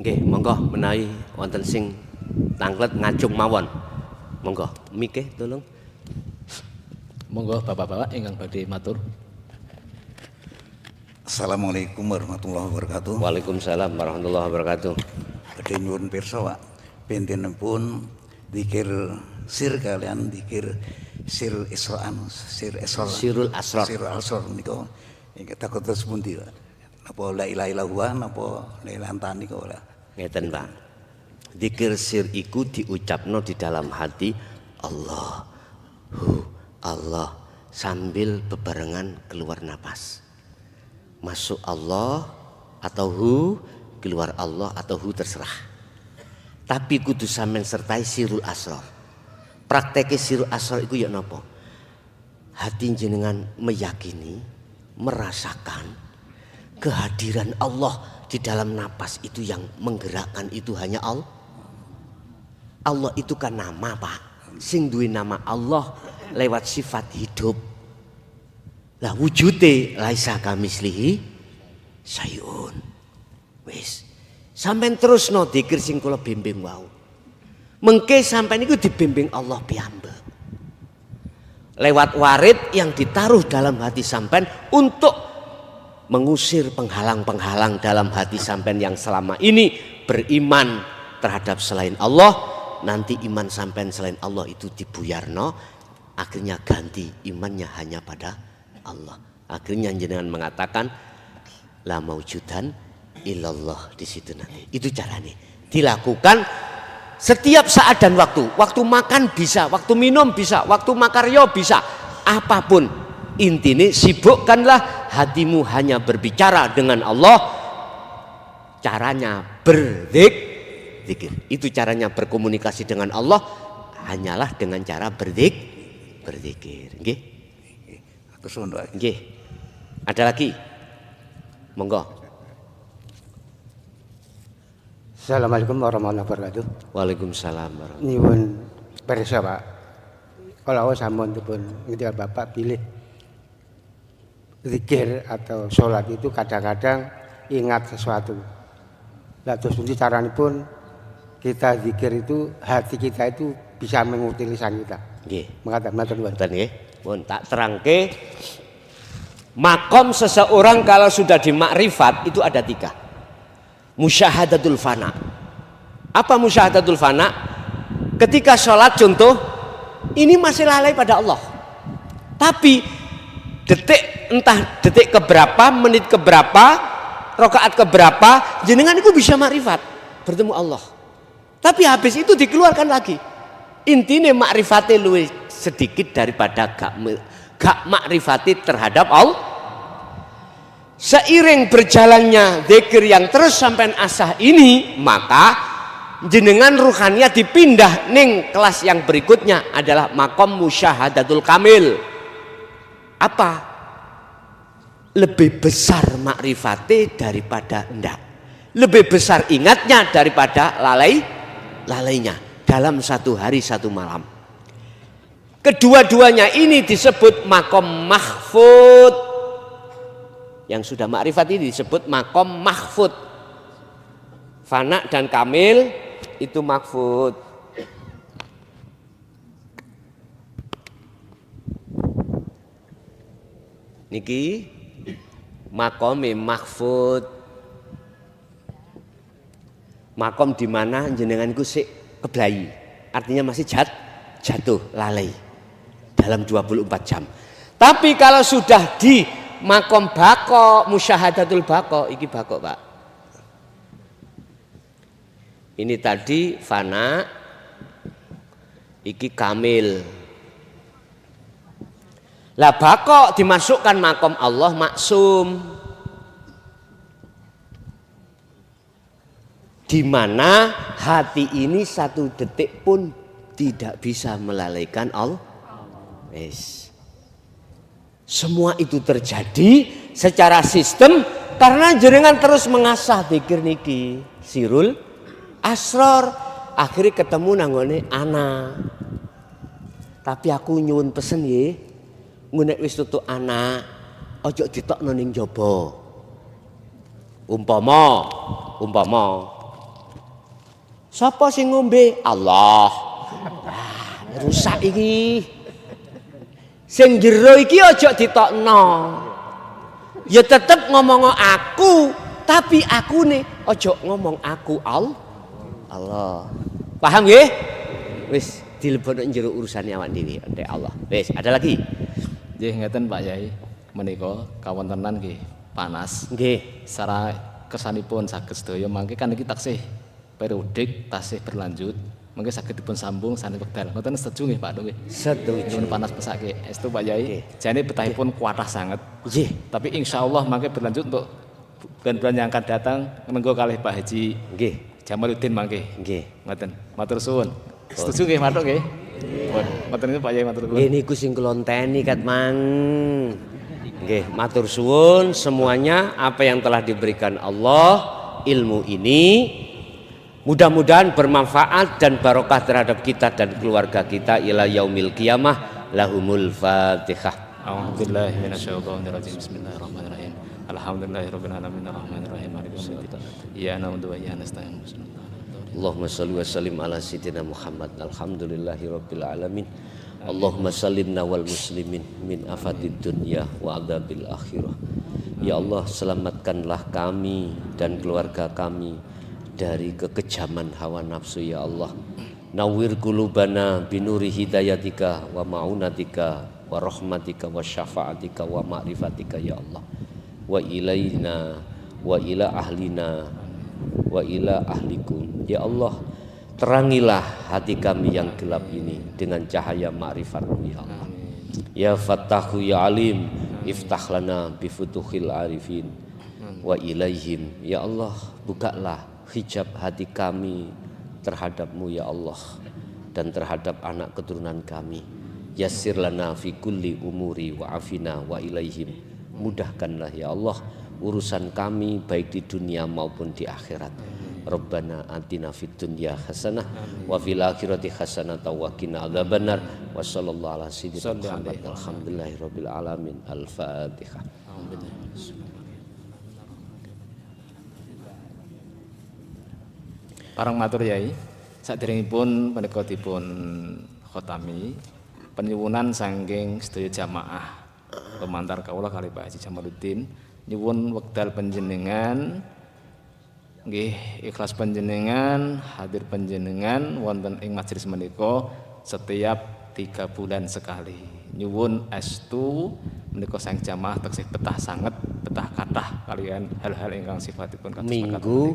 Nggih, monggo menawi wonten sing tanglet ngajung mawon. Monggo, mike tolong. Monggo bapak-bapak ingkang badhe matur. Assalamualaikum warahmatullahi wabarakatuh. Waalaikumsalam warahmatullahi wabarakatuh. Badhe nyuwun pirsa Pak, bentenipun zikir sir kalian zikir sir Isra'an, sir Isra. Sirul Asrar. Sirul Asrar niku ingkang takotos pundi Pak? Napa la ilaha illallah napa la ilaha illallah niku ora? Ngeten Pak. Zikir sir iku diucapno di dalam hati Allah sambil bebarengan keluar napas. Masuk Allah atau keluar Allah atau terserah. Tapi kudu sampean sertai sirul asrar. Prakteke sirul asrar iku ya napa? Hati jenengan meyakini, merasakan kehadiran Allah di dalam napas itu, yang menggerakkan itu hanya Allah. Allah itu kan nama Pak. Sing duwe nama Allah lewat sifat hidup. Lah wujude laisa kamislihi sayun. Wis. Sampeyan terusno dzikir sing kula bimbing wau. Mengke sampeyan iku dibimbing Allah piyambak. Lewat warid yang ditaruh dalam hati sampeyan untuk mengusir penghalang-penghalang dalam hati sampeyan yang selama ini beriman terhadap selain Allah. Nanti iman sampeyan selain Allah itu dibuyarno, akhirnya ganti imannya hanya pada Allah. Akhirnya jenengan mengatakan la maujudan illallah di situ nanti. Itu caranya. Dilakukan setiap saat dan waktu. Waktu makan bisa, waktu minum bisa, waktu makaryo bisa. Apapun. Intinya sibukkanlah hatimu hanya berbicara dengan Allah. Caranya berzikir. Itu caranya berkomunikasi dengan Allah, hanyalah dengan cara berzikir. Nggih. Nggih. Ada lagi? Monggo. Assalamualaikum warahmatullahi wabarakatuh. Waalaikumsalam warahmatullahi Nyuwun pirsa Pak. Kalau sampun pun ketika Bapak pilih zikir atau sholat itu kadang-kadang ingat sesuatu. Lah terus nanti caranipun kita zikir itu, hati kita itu bisa menguti lisan kita. Nggih. Mengatakan matur nuwun. Nggih. Pun tak terangke. Makom seseorang kalau sudah di makrifat itu ada 3. Musyahadatul fana. Apa musyahadatul fana? Ketika sholat contoh, ini masih lalai pada Allah. Tapi entah detik keberapa, menit keberapa, rakaat keberapa, jenengan itu bisa makrifat bertemu Allah. Tapi habis itu dikeluarkan lagi. Intinya makrifati luwih sedikit daripada gak makrifati terhadap Allah. Seiring berjalannya zikir yang terus sampai asah ini, maka jenengan ruhaniyah dipindah ning kelas yang berikutnya adalah makom musyahadatul kamil. Apa? Lebih besar makrifati daripada enggak. Lebih besar ingatnya daripada lalainya dalam satu hari satu malam. Kedua-duanya ini disebut makom mahfud. Yang sudah makrifat ini disebut makom mahfud. Fana dan kamil itu mahfud. Niki makom mahfud. Makom di mana jenenganku sik keblayi. Artinya masih jatuh lalai dalam 24 jam. Tapi kalau sudah di makom bako, musyahadatul bako, iki bako Pak. Ini tadi fana, iki kamil. Lah bako dimasukkan makom Allah maksum. Di mana hati ini satu detik pun tidak bisa melalaikan Allah. Yes. Semua itu terjadi secara sistem karena jenengan terus mengasah zikir niki sirul asror, akhirnya ketemu nanggone ana. Tapi aku nyuwun pesen ye, ngunek wis tutuk ana, ojo ditokno ning jaba. Umpama Sapa sing ngombe? Allah. Ah, rusak iki. Sing jero iki aja ditokno. Ya tetep ngomong aku, tapi akune aja ngomong aku Allah. Paham nggih? Wis dilebokno jero urusane awak dhewe nek Allah. Wis, ada lagi? Nggih ngeten Pak Yai, menika kawontenan nggih panas. Nggih. Secara kesanipun saged sedaya mangke kan iki taksih periodik, tasih berlanjut. Mangke saged dipun sambung sanes wekdal. Mboten setuju nggih Pak nggih. Setuju. Nyuwun panas pesake estu Pak Yai. Jane betahipun kuatah sanget. Nggih. Tapi insyaallah mangke berlanjut untuk bulan-bulan yang akan datang menunggu kalih Pak Haji Nggih. Jamaluddin mangke. Nggih. Ngoten. Matur suwun. Setuju nggih matur nggih. Ngoten niku Pak Yai matur suwun. Nggih niku sing kula enteni kat Mang. Nggih, matur suwun semuanya apa yang telah diberikan Allah, ilmu ini mudah-mudahan bermanfaat dan barokah terhadap kita dan keluarga kita ila yaumil qiyamah. Lahumul Fatihah. A'udzubillahi minasyaitonirrajim. Bismillahirrahmanirrahim. Alhamdulillahirabbil alamin arrahmanirrahim maliki yaumiddin. Iyyaka na'budu wa iyyaka nasta'in. Allahumma shalli wa sallim ala sayyidina Muhammad. Alhamdulillahirabbil alamin. Allahumma sallimna wal muslimin min afatid dunya wa adzabil akhirah. Ya Allah, selamatkanlah kami dan keluarga kami dari kekejaman hawa nafsu ya Allah. Nawwir qulubana binuri hidayatika wa ma'unatika wa rahmatika wa syafa'atika wa ma'rifatika ya Allah. Wa ilaina wa ila ahlina wa ila ahlikum. Ya Allah, terangilah hati kami yang gelap ini dengan cahaya ma'rifatmu ya Allah. Ya Fattahu ya Alim, iftah lana bifutuhil arifin wa ilaihim. Ya Allah, bukalah hijab hati kami terhadapmu ya Allah dan terhadap anak keturunan kami. Yassir lana fi kulli umuri wa afina wa ilaihim. Mudahkanlah ya Allah urusan kami baik di dunia maupun di akhirat. Rabbana atina fid dunya hasanah wa fil akhirati hasanah wa qina adzabannar. Wa sallallahu ala sayyidina Muhammad. Alhamdulillahirabbil alamin. Al-Fatihah. Parang matur Yai, saderengipun menika dipun khotami penyuwunan saking sedaya jamaah pemantar kawula kali Pak Haji Jamaluddin nyuwun wekdal panjenengan nggih ikhlas panjenengan hadir panjenengan wonten ing majelis menika setiap 3 bulan sekali. Nyuwun estu menika sang jamaah taksih betah sanget, betah kathah kalian hal-hal ingkang sifatipun kados Minggu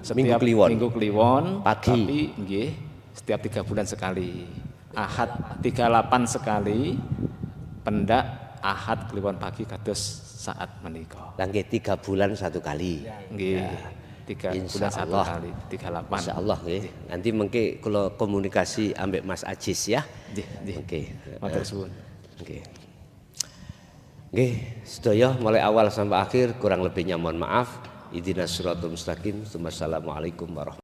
setiap minggu kliwon pagi. tapi nggih setiap 3 bulan sekali. Ahad 38 sekali, pendak Ahad kliwon pagi kados saat menika. Lah nggih 3 bulan 1 kali. Nggih. 3 bulan 1 kali, 38. Insyaallah nggih. Nanti mengke kula komunikasi ambek Mas Ajis ya. Nggih, nggih. Oke. Matur suwun. Nggih. Nggih, sedaya mulai awal sampai akhir kurang lebihnya mohon maaf. Ihdinas siratal mustaqim. Wassalamualaikum warahmatullahi wabarakatuh.